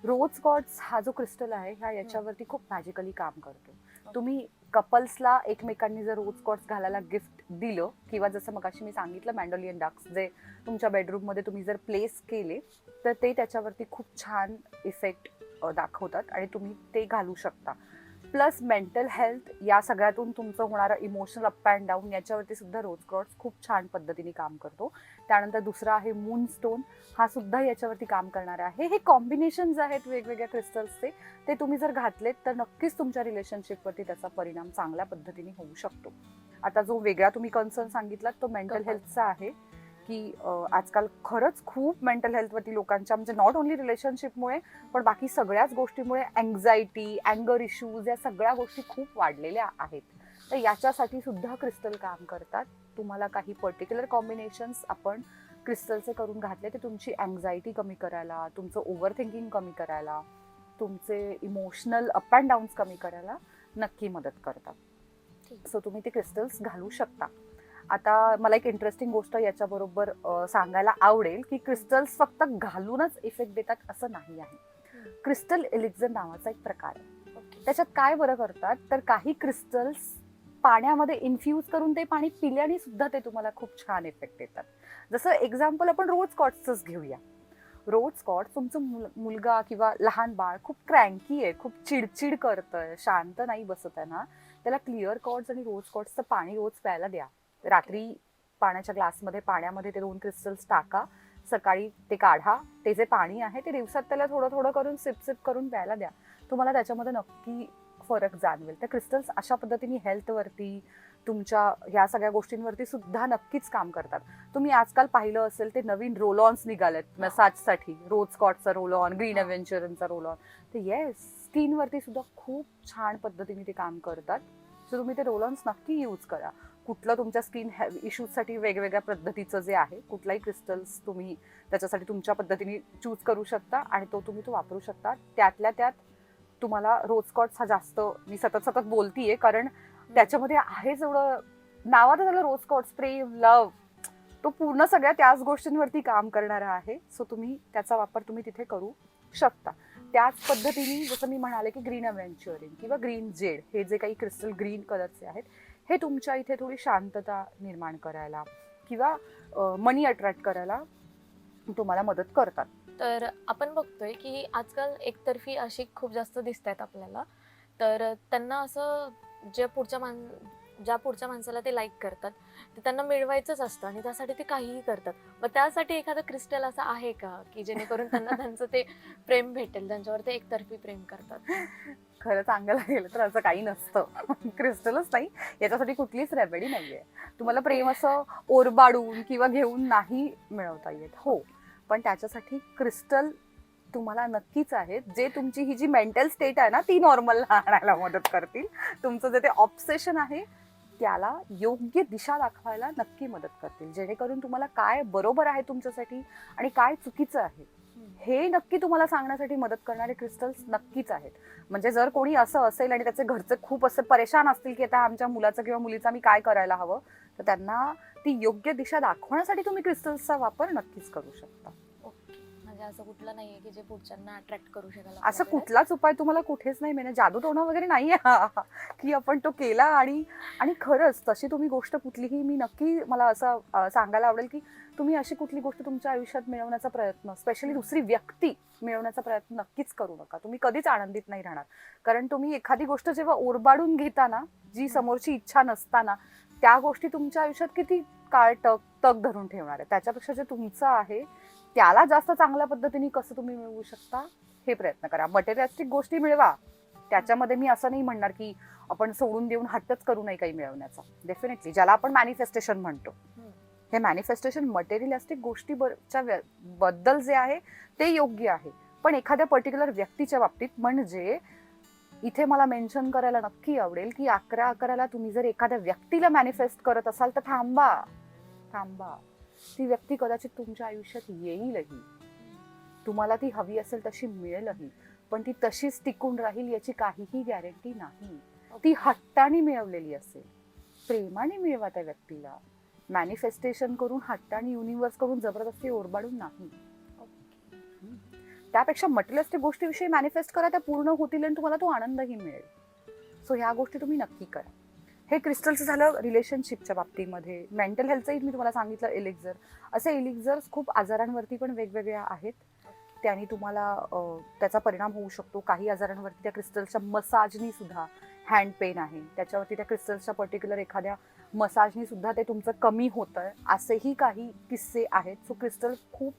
रोज क्वार्ट्ज हा जो क्रिस्टल आहे ह्या याच्यावरती खूप मॅजिकली काम करतो. तुम्ही कपल्सला एकमेकांनी जर रोज क्वार्ट्ज घालायला गिफ्ट दिलं किंवा जसं मगाशी मी सांगितलं मँडोलियन डक्स जे तुमच्या बेडरूममध्ये तुम्ही जर प्लेस केले तर ते त्याच्यावरती खूप छान इफेक्ट दाखवतात आणि तुम्ही ते घालू शकता. प्लस मेंटल हेल्थ या सगळ्यातून तुमचं होणारं इमोशनल अप अँड डाऊन याच्यावरती सुद्धा रोज क्वार्ट्ज खूप छान पद्धतीने काम करतो. त्यानंतर दुसरा आहे मून स्टोन, हा सुद्धा याच्यावरती काम करणारा आहे. हे कॉम्बिनेशन्स आहेत वेगवेगळ्या क्रिस्टल्सचे, ते तुम्ही जर घातलेत तर नक्कीच तुमच्या रिलेशनशिपवरती त्याचा परिणाम चांगल्या पद्धतीने होऊ शकतो. आता जो वेगळा तुम्ही कन्सर्न सांगितलात तो मेंटल Couple. हेल्थचा आहे की आजकाल खरंच खूप मेंटल हेल्थवरती लोकांच्या म्हणजे नॉट ओन्ली रिलेशनशिपमुळे पण बाकी सगळ्याच गोष्टीमुळे अँझायटी, अँगर इश्यूज या सगळ्या गोष्टी खूप वाढलेल्या आहेत. तर याच्यासाठी सुद्धा क्रिस्टल काम करतात. तुम्हाला काही पर्टिक्युलर कॉम्बिनेशन्स आपण क्रिस्टलचे करून घातले ते तुमची अँझायटी कमी करायला, तुमचं ओव्हर थिंकिंग कमी करायला, तुमचे इमोशनल अप अँड डाऊन्स कमी करायला नक्की मदत करतात. ठीक. सो तुम्ही ते क्रिस्टल्स घालू शकता. आता मला एक इंटरेस्टिंग गोष्ट याच्याबरोबर सांगायला आवडेल की क्रिस्टल्स फक्त घालूनच इफेक्ट देतात असं नाही आहे. क्रिस्टल एलिक्झर नावाचा एक प्रकार आहे. ओके. त्याच्यात काय बरं करतात तर काही क्रिस्टल्स पाण्यामध्ये इन्फ्यूज करून ते पाणी पिल्याने सुद्धा ते तुम्हाला खूप छान इफेक्ट देतात. जसं एक्झाम्पल आपण रोज कॉट्सच घेऊया. रोज कॉट तुमचं मुलगा किंवा लहान बाळ खूप क्रँकी आहे, खूप चिडचिड करतंय, शांत नाही बसत आहे ना, त्याला क्लिअर कॉट्स आणि रोज कॉट्सचं पाणी रोज प्यायला द्या. रात्री पाण्याच्या ग्लासमध्ये पाण्यामध्ये ते 2 क्रिस्टल्स टाका, सकाळी ते काढा, ते जे पाणी आहे ते दिवसात त्याला थोडं थोडं करून सिप सिप करून प्यायला द्या. तुम्हाला त्याच्यामध्ये नक्की फरक जाणवेल. तर क्रिस्टल्स अशा पद्धतीने हेल्थवरती, तुमच्या ह्या सगळ्या गोष्टींवरती सुद्धा नक्कीच काम करतात. तुम्ही आजकाल पाहिलं असेल ते नवीन रोलॉन्स निघालेत मसाजसाठी, रोज कॉटचा रोल ऑन, ग्रीन एव्हेंचरचा रोल ऑन. तर येस, स्किनवरती सुद्धा खूप छान पद्धतीने ते काम करतात. सो तुम्ही ते रोल ऑन्स नक्की यूज करा. कुठलं तुमच्या स्किन इश्यूजसाठी वेगवेगळ्या पद्धतीचं जे आहे कुठलाही क्रिस्टल्स तुम्ही त्याच्यासाठी तुमच्या पद्धतीने चूज करू शकता आणि तो वापरू शकता. त्यातल्या त्यात तुम्हाला रोज कॉट्स हा जास्त मी सतत सतत बोलतीये कारण त्याच्यामध्ये आहे जेवढं नावाचं झालं रोज कॉट्स, प्रेम, लव, तो पूर्ण सगळ्या त्याच गोष्टींवरती काम करणारा आहे. सो तुम्ही त्याचा वापर तुम्ही तिथे करू शकता. त्याच पद्धतीने जसं मी म्हणाले की ग्रीन अव्हेंचरिंग किंवा ग्रीन जेड हे जे काही क्रिस्टल ग्रीन कलरचे आहेत हे तुमच्या इथे थोडी शांतता निर्माण करायला किंवा मनी अट्रॅक्ट करायला तुम्हाला मदत करतात. तर आपण बघतोय की आजकाल एकतर्फी अशी खूप जास्त दिसत आहेत आपल्याला. तर त्यांना असं ज्या पुढच्या माणसाला ते लाईक करतात ते त्यांना मिळवायचंच असतं आणि त्यासाठी ते काहीही करतात. मग त्यासाठी एखादं क्रिस्टल असं आहे का की जेणेकरून त्यांना त्यांचं ते प्रेम भेटेल, त्यांच्यावर ते एकतर्फी प्रेम करतात? खरं सांगायला गेलं तर असं काही नसतं. क्रिस्टलच नाही, याच्यासाठी कुठलीच रेमेडी नाहीये. तुम्हाला प्रेम असं ओरबाडून किंवा घेऊन नाही मिळवता येत. हो, पण त्याच्यासाठी क्रिस्टल तुम्हाला नक्कीच आहेत जे तुमची ही जी मेंटल स्टेट आहे ना ती नॉर्मल आणायला मदत करतील. तुमचं जे ते ऑब्सेशन आहे त्याला योग्य दिशा दाखवायला नक्की मदत करतील, जेणेकरून तुम्हाला काय बरोबर आहे तुमच्यासाठी आणि काय चुकीचं आहे हे नक्की तुम्हाला सांगण्यासाठी मदत करणारे क्रिस्टल्स नक्कीच आहेत. म्हणजे जर कोणी असं असेल आणि त्याचे घरचे खूप असे परेशान असतील की आता आमच्या मुलाचं किंवा मुलीचा मी काय करायला हवं, तर त्यांना ती योग्य दिशा दाखवण्यासाठी तुम्ही क्रिस्टल्सचा वापर नक्कीच करू शकता. ओके. म्हणजे असं कुठलं नाहीये की जे पुढच्यांना अट्रॅक्ट करू शकेल असं आपल्याकडे? कुठलाच उपाय तुम्हाला कुठेच नाही मिळणार, जादूटोणा वगैरे नाहीये हा की आपण तो केला आणि आणि खरंच तशी तुम्ही गोष्ट कुठलीही मी नक्की मला असं सांगायला आवडेल की तुम्ही अशी कुठली गोष्ट तुमच्या आयुष्यात मिळवण्याचा प्रयत्न, स्पेशली दुसरी व्यक्ती मिळवण्याचा प्रयत्न नक्कीच करू नका. तुम्ही कधीच आनंदित नाही राहणार. कारण तुम्ही एखादी गोष्ट जेव्हा ओरबाडून घेताना, जी समोरची इच्छा नसताना, त्या गोष्टी तुमच्या आयुष्यात किती काळ तग धरून ठेवणार आहे. त्याच्यापेक्षा जे तुमचं आहे त्याला जास्त चांगल्या पद्धतीने कसं तुम्ही मिळवू शकता हे प्रयत्न करा. मटेरियलिस्टिक गोष्टी मिळवा, त्याच्यामध्ये मी असं नाही म्हणणार की आपण सोडून देऊन हट्टच करू नये काही मिळवण्याचा. डेफिनेटली ज्याला आपण मॅनिफेस्टेशन म्हणतो, हे मॅनिफेस्टेशन मटेरियलिस्टिक गोष्टी बद्दल जे आहे ते योग्य आहे, पण एखाद्या पर्टिक्युलर व्यक्तीच्या बाबतीत म्हणजे इथे मला मेन्शन करायला नक्की आवडेल की 11/11 तुम्ही जर एखाद्या व्यक्तीला मॅनिफेस्ट करत असाल तर थांबा. ती व्यक्ती कदाचित तुमच्या आयुष्यात येईलही, तुम्हाला ती हवी असेल तशी मिळेलही, पण ती तशीच टिकून राहील याची काहीही गॅरंटी नाही. ती हट्टाने मिळवलेली असेल. प्रेमाने मिळवा त्या व्यक्तीला, मॅनिफेस्टेशन करून, हट्टाने, युनिव्हर्स करून, जबरदस्ती ओरबाडून नाही. त्यापेक्षा मटेरियलिस्टिक गोष्टीविषयी मॅनिफेस्ट करा, त्या पूर्ण होतील आणि तुम्हाला तो आनंदही मिळेल. सो ह्या गोष्टी तुम्ही नक्की करा. हे क्रिस्टलचं झालं रिलेशनशिपच्या बाबतीमध्ये. मेंटल हेल्थचंही मी तुम्हाला सांगितलं एलिक्झर. असे एलिक्झर्स खूप आजारांवरती पण वेगवेगळ्या आहेत. त्याने तुम्हाला त्याचा परिणाम होऊ शकतो. काही आजारांवरती त्या क्रिस्टलच्या मसाजनी सुद्धा, हँड पेन आहे त्याच्यावरती त्या क्रिस्टल्सच्या पर्टिक्युलर एखाद्या मसाजनी सुद्धा ते तुमचं कमी होतं, असेही काही किस्से आहेत. सो क्रिस्टल खूप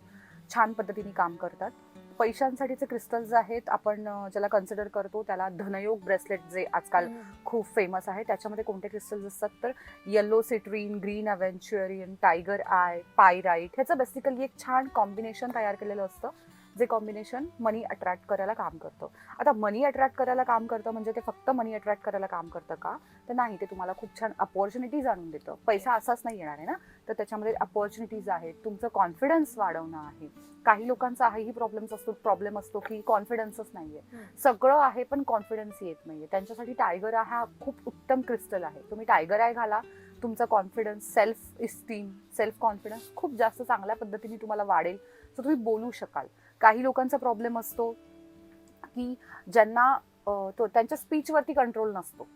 छान पद्धतीने काम करतात. पैशांसाठीचे क्रिस्टल्स आहेत, आपण ज्याला कन्सिडर करतो त्याला धनयोग ब्रेसलेट, जे आजकाल खूप फेमस आहे. त्याच्यामध्ये कोणते क्रिस्टल्स असतात तर yellow citrine, green aventurine, tiger eye, pyrite, ह्याचं बेसिकली एक छान कॉम्बिनेशन तयार केलेलं असतं, जे कॉम्बिनेशन मनी अट्रॅक्ट करायला काम करतं. आता मनी अट्रॅक्ट करायला काम करतं म्हणजे ते फक्त मनी अट्रॅक्ट करायला काम करतं का, तर नाही, ते तुम्हाला खूप छान अपॉर्च्युनिटीज आणून देतं. पैसा असाच नाही येणार आहे ना, तर त्याच्यामध्ये अपॉर्च्युनिटीज आहेत, तुमचं कॉन्फिडन्स वाढवणं आहे. काही लोकांचा हाही प्रॉब्लेम असतो की कॉन्फिडन्सच नाहीये, सगळं आहे पण कॉन्फिडन्स येत नाहीये. त्यांच्यासाठी टायगर आय हा खूप उत्तम क्रिस्टल आहे. तुम्ही टायगर आय घाला, तुमचा confidence, self esteem, self confidence खूप जास्त चांगल्या पद्धतीने तुम्हाला वाढेल. सो तुम्ही बोलू शकाल. काही लोकांचा प्रॉब्लेम असतो की ज्यांना त्यांच्या स्पीचवरती कंट्रोल नसतो,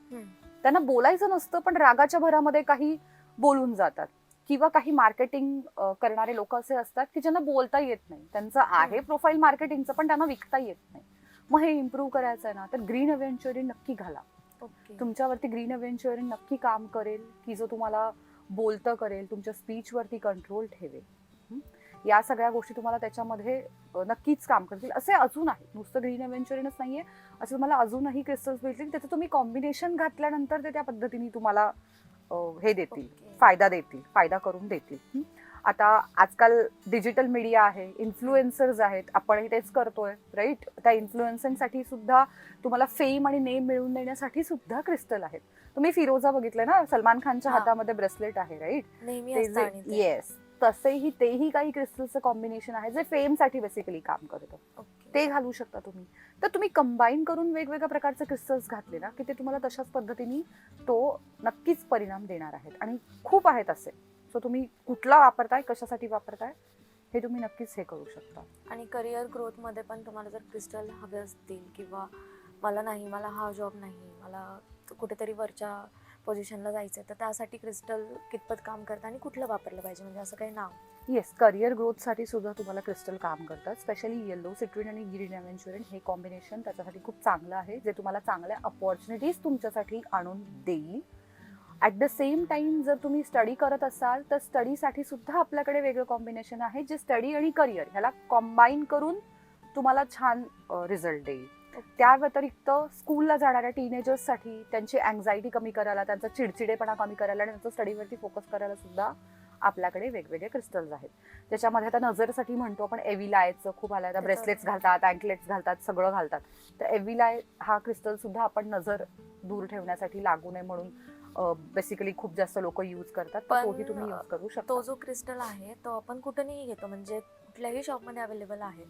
त्यांना बोलायचं नसतं पण रागाच्या भरामध्ये काही बोलून जातात. किंवा काही मार्केटिंग करणारे लोक असे असतात की ज्यांना बोलता येत नाही, त्यांचं आहे प्रोफाईल मार्केटिंगचं पण त्यांना विकता येत नाही. मग हे इम्प्रूव्ह करायचं आहे ना, तर ग्रीन अव्हेंच्युरियन नक्की घाला. तुमच्यावरती ग्रीन अव्हेंच्युरियन नक्की काम करेल की जो तुम्हाला बोलतं करेल, तुमच्या स्पीचवरती कंट्रोल ठेवेल. या सगळ्या गोष्टी तुम्हाला त्याच्यामध्ये नक्कीच काम करतील. असे अजून आहे, नुसतं ग्रीन अव्हेंच्युरियनच नाहीये, असं तुम्हाला अजूनही क्रिस्टल्स भेटतील. त्याचं तुम्ही कॉम्बिनेशन घातल्यानंतर ते त्या पद्धतीने तुम्हाला हे देतील, फायदा देतील, फायदा करून देतील. आता आजकाल डिजिटल मीडिया आहे, इन्फ्लुएन्सर्स आहेत, आपण तेच करतोय राईट. त्या इन्फ्लुएन्सिंगसाठी सुद्धा तुम्हाला फेम आणि नेम मिळवून देण्यासाठी सुद्धा क्रिस्टल आहेत. तुम्ही फिरोजा बघितलंय ना, सलमान खानच्या हातामध्ये ब्रेसलेट आहे राईट. येस, तसेही तेही काही क्रिस्टलचं कॉम्बिनेशन आहे जे फेमसाठी बेसिकली काम करतं. ते घालू शकता तुम्ही. तर तुम्ही कंबाईन करून वेगवेगळ्या प्रकारचे क्रिस्टल्स घातले ना की ते तुम्हाला तशाच पद्धतीने तो नक्कीच परिणाम देणार आहेत. आणि खूप आहेत असे. सो तुम्ही कुठला वापरताय, कशासाठी वापरताय, हे तुम्ही नक्कीच हे करू शकता. आणि करिअर ग्रोथ मध्ये पण तुम्हाला जर क्रिस्टल हवे असतील किंवा मला हा जॉब नाही, मला कुठेतरी वरच्या पोझिशनला जायचं, तर त्यासाठी क्रिस्टल कितपत काम करतं आणि कुठलं वापरलं पाहिजे, म्हणजे असं काही नाव? येस, करिअर ग्रोथसाठी सुद्धा तुम्हाला क्रिस्टल काम करतात. स्पेशली येलो सिट्रीन आणि ग्रीन अव्हेंच्युरियन हे कॉम्बिनेशन त्याच्यासाठी खूप चांगलं आहे, जे तुम्हाला चांगल्या अपॉर्च्युनिटीज तुमच्यासाठी आणून देईल. ॲट द सेम टाइम जर तुम्ही स्टडी करत असाल तर स्टडीसाठी सुद्धा आपल्याकडे वेगळं कॉम्बिनेशन आहे, जे स्टडी आणि करिअर ह्याला कॉम्बाईन करून तुम्हाला छान रिझल्ट देईल. त्या व्यतिरिक्त स्कूलला जाणाऱ्या टीनेजर्ससाठी त्यांची अँझायटी कमी करायला, त्यांचा चिडचिडेपणा कमी करायला आणि त्यांचं स्टडीवरती फोकस करायला सुद्धा आपल्याकडे वेगवेगळे क्रिस्टल्स आहेत. त्याच्यामध्ये आता नजरसाठी म्हणतो आपण एव्हिलायचं खूप आलं, आता ब्रेसलेट्स घालतात, अँकलेट्स घालतात, सगळं घालतात. तर एव्हिलाय हा क्रिस्टल सुद्धा आपण नजर दूर ठेवण्यासाठी, लागू नये म्हणून बेसिकली खूप जास्त लोक यूज करतात. पण तोही तुम्ही यूज करू शकता. तो जो क्रिस्टल आहे तो आपण कुठेही घेतो, म्हणजे कुठल्याही शॉपमध्ये अवेलेबल आहे,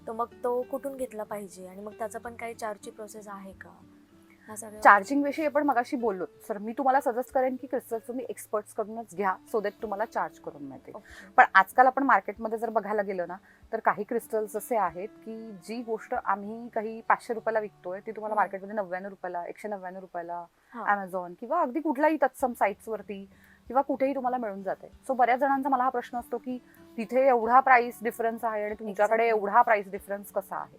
तर मग तो कुठून घेतला पाहिजे आणि मग त्याचं पण काही चार्जची प्रोसेस आहे का? चार्जिंग विषयी आपण मगाशी बोललो, सर मी तुम्हाला सजेस्ट करेन की क्रिस्टल तुम्ही एक्सपर्ट्स कडूनच घ्या, सो दॅट तुम्हाला चार्ज करून मिळते. पण आजकाल आपण मार्केटमध्ये जर बघायला गेलो ना, तर काही क्रिस्टल्स असे आहेत की जी गोष्ट आम्ही काही 500 रुपयाला विकतोय ती तुम्हाला मार्केटमध्ये 99 रुपयाला, 199 रुपयाला अमेझॉन किंवा अगदी कुठल्याही तत्सम साईट्सवरती किंवा कुठेही तुम्हाला मिळून जाते. सो बऱ्याच जणांचा मला हा प्रश्न असतो की तिथे एवढा प्राइस डिफरन्स आहे आणि तुमच्याकडे एवढा प्राइस डिफरन्स कसा आहे.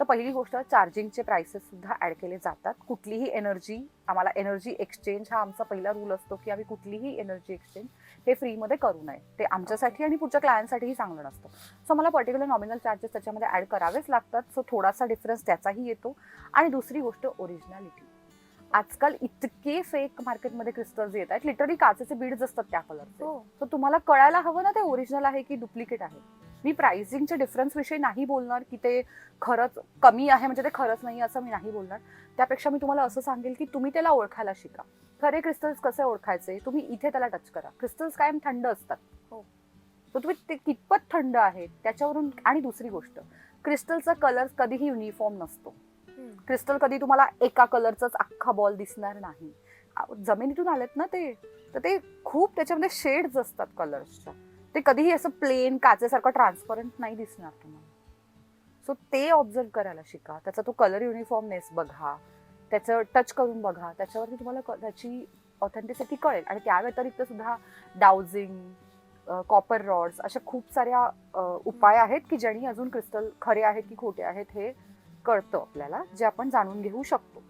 तर पहिली गोष्ट, चार्जिंगचे प्राइसेस सुद्धा ऍड केले जातात. कुठलीही एनर्जी, आम्हाला एनर्जी एक्सचेंज हा आमचा पहिला रूल असतो की आम्ही कुठलीही एनर्जी एक्सचेंज हे फ्रीमध्ये करू नये. ते आमच्यासाठी आणि पुढच्या क्लायंटसाठीही चांगलं नसतं. सो मला पर्टिक्युलर नॉमिनल चार्जेस त्याच्यामध्ये ऍड करावेच लागतात. सो थोडासा डिफरन्स त्याचाही येतो. आणि दुसरी गोष्ट, ओरिजिनॅलिटी. आजकाल इतके फेक मार्केटमध्ये क्रिस्टल्स येत आहेत, लिटरली काचेचे बीड्स असतात त्या कलरचे. तर तुम्हाला कळायला हवं ना ते ओरिजिनल आहे की डुप्लिकेट आहे. मी प्राइसिंगच्या डिफरन्स विषयी नाही बोलणार की ते खरंच कमी आहे म्हणजे ते खरंच नाही असं मी नाही बोलणार. त्यापेक्षा मी तुम्हाला असं सांगेल की तुम्ही त्याला ओळखायला शिका. खरे क्रिस्टल्स कसे ओळखायचे, तुम्ही इथे त्याला टच करा. क्रिस्टल्स कायम थंड असतात. तर तुम्ही ते कितपत थंड आहे त्याच्यावरून. आणि दुसरी गोष्ट, क्रिस्टलचा कलर कधीही युनिफॉर्म नसतो. क्रिस्टल कधी तुम्हाला एका कलरचाच अख्खा बॉल दिसणार नाही. जमिनीतून आलेत ना ते, तर ते खूप त्याच्यामध्ये शेड्स असतात कलर्सच्या. ते कधीही असं प्लेन काचेसारखं ट्रान्सपरंट नाही दिसणार तुम्हाला. सो ते ऑब्झर्व करायला शिका. त्याचा तो कलर युनिफॉर्मनेस बघा, त्याचं टच करून बघा, त्याच्यावरती तुम्हाला त्याची ऑथेंटिसिटी कळेल. आणि त्या व्यतिरिक्त सुद्धा डाउजिंग, कॉपर रॉड्स, अशा खूप साऱ्या उपाय आहेत की ज्यांनी अजून क्रिस्टल खरे आहेत की खोटे आहेत हे कळतं आपल्याला, जे आपण जाणून घेऊ शकतो.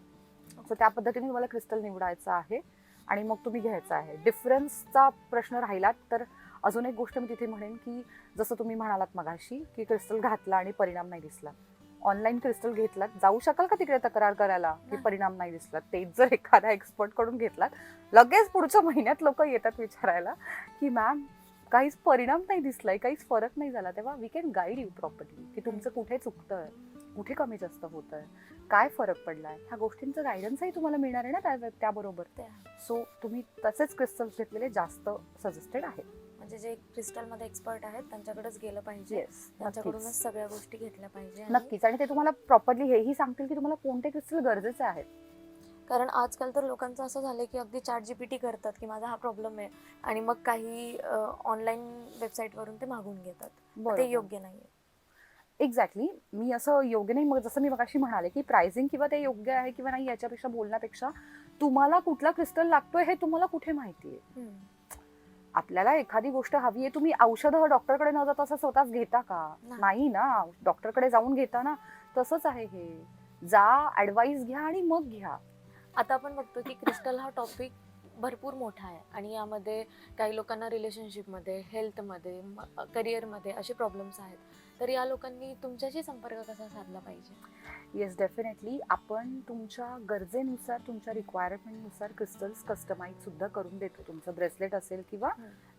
सो त्या पद्धतीने तुम्हाला क्रिस्टल निवडायचं आहे आणि मग तुम्ही घ्यायचं आहे. डिफरन्सचा प्रश्न राहिलात तर अजून एक गोष्ट मी तिथे म्हणेन की जसं तुम्ही म्हणालात मगाशी की क्रिस्टल घातला आणि परिणाम नाही दिसला. ऑनलाईन क्रिस्टल घेतलात, जाऊ शकाल का तिकडे तक्रार करायला की परिणाम नाही दिसला? तेच जर एखाद्या एक्सपर्ट कडून घेतलात, लगेच पुढच्या महिन्यात लोक येतात विचारायला की मॅम काहीच परिणाम नाही दिसलाय, काहीच फरक नाही झाला. तेव्हा we can guide you properly की तुमचं कुठे चुकतंय, कुठे कमी जास्त होतंय, काय फरक पडलाय, ह्या गोष्टींचं गायडन्सही तुम्हाला मिळणार आहे ना त्याबरोबर. सो तुम्ही तसेच क्रिस्टल्स घेतलेले जास्त सजेस्टेड आहे. म्हणजे जे क्रिस्टलमध्ये एक्सपर्ट आहेत त्यांच्याकडेच गेलं पाहिजे, त्यांच्याकडूनच सगळ्या गोष्टी घेतल्या पाहिजे. नक्कीच. आणि ते तुम्हाला प्रॉपरली हेही सांगतील की तुम्हाला कोणते क्रिस्टल गरजेचे आहेत. कारण आजकाल तर लोकांचं असं झालंय की अगदी ChatGPT करतात की माझा हा प्रॉब्लेम आहे आणि मग काही ऑनलाईन वेबसाईटवरून ते मागून घेतात. ते योग्य नाहीये. एक्झॅक्टली. मी असं योग्य नाही, मग जसं मी मगाशी म्हणाले की प्राइसिंग किंवा ते योग्य आहे किंवा नाही याच्यापेक्षा बोलण्यापेक्षा तुम्हाला कुठला क्रिस्टल लागतोय हे तुम्हाला कुठे माहितीये. आपल्याला एखादी गोष्ट हवी आहे, तुम्ही औषधं डॉक्टरकडे न जाता असं स्वतःच घेता का? नाही ना, डॉक्टरकडे जाऊन घेता ना. तसंच आहे हे, जा, ऍडवाइस घ्या आणि मग घ्या. आता आपण बघतो की क्रिस्टल हा टॉपिक भरपूर मोठा आहे आणि यामध्ये काही लोकांना रिलेशनशिपमध्ये, हेल्थमध्ये, करिअरमध्ये असे प्रॉब्लेम्स आहेत. तर या लोकांनी तुमच्याशी संपर्क कसा साधला पाहिजे? Yes, definitely. आपण तुमच्या गरजेनुसार, तुमच्या रिक्वायरमेंटनुसार क्रिस्टल्स कस्टमाइज सुद्धा करून देतो. तुमचं ब्रेसलेट असेल किंवा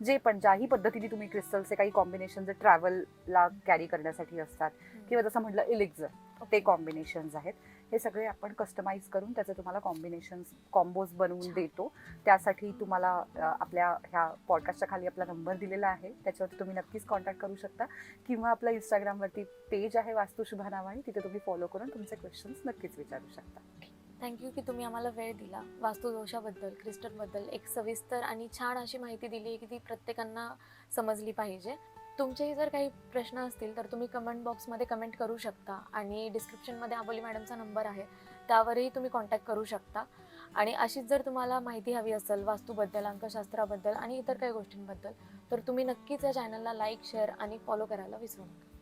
जे पण ज्याही पद्धतीने तुम्ही क्रिस्टलचे काही कॉम्बिनेशन जे ट्रॅव्हलला कॅरी करण्यासाठी असतात किंवा जसं म्हटलं इलिक्झर, ते कॉम्बिनेशन्स आहेत. हे सगळे आपण कस्टमाइज करून त्याचे तुम्हाला कॉम्बोज बनवून देतो. त्यासाठी तुम्हाला आपल्या ह्या पॉडकास्टच्या खाली आपला नंबर दिलेला आहे, त्याच्यावरती तुम्ही नक्कीच कॉन्टॅक्ट करू शकता किंवा आपल्या इंस्टाग्रामवरती पेज आहे वास्तुशुभा नावाने, तिथे तुम्ही फॉलो करून तुमचे क्वेश्चन्स नक्कीच विचारू शकता. थँक्यू की तुम्ही आम्हाला वेळ दिला. वास्तुदोषाबद्दल, क्रिस्टलबद्दल एक सविस्तर आणि छान अशी माहिती दिली आहे की ती प्रत्येकांना समजली पाहिजे. तुमचेही जर काही प्रश्न असतील तर तुम्ही कमेंट बॉक्समध्ये कमेंट करू शकता आणि डिस्क्रिप्शनमध्ये अबोली मॅडमचा नंबर आहे, त्यावरही तुम्ही कॉन्टॅक्ट करू शकता. आणि अशीच जर तुम्हाला माहिती हवी असेल वास्तूबद्दल, अंकशास्त्राबद्दल आणि इतर काही गोष्टींबद्दल, तर तुम्ही नक्कीच या चॅनलला लाईक, शेअर आणि फॉलो करायला विसरू नका.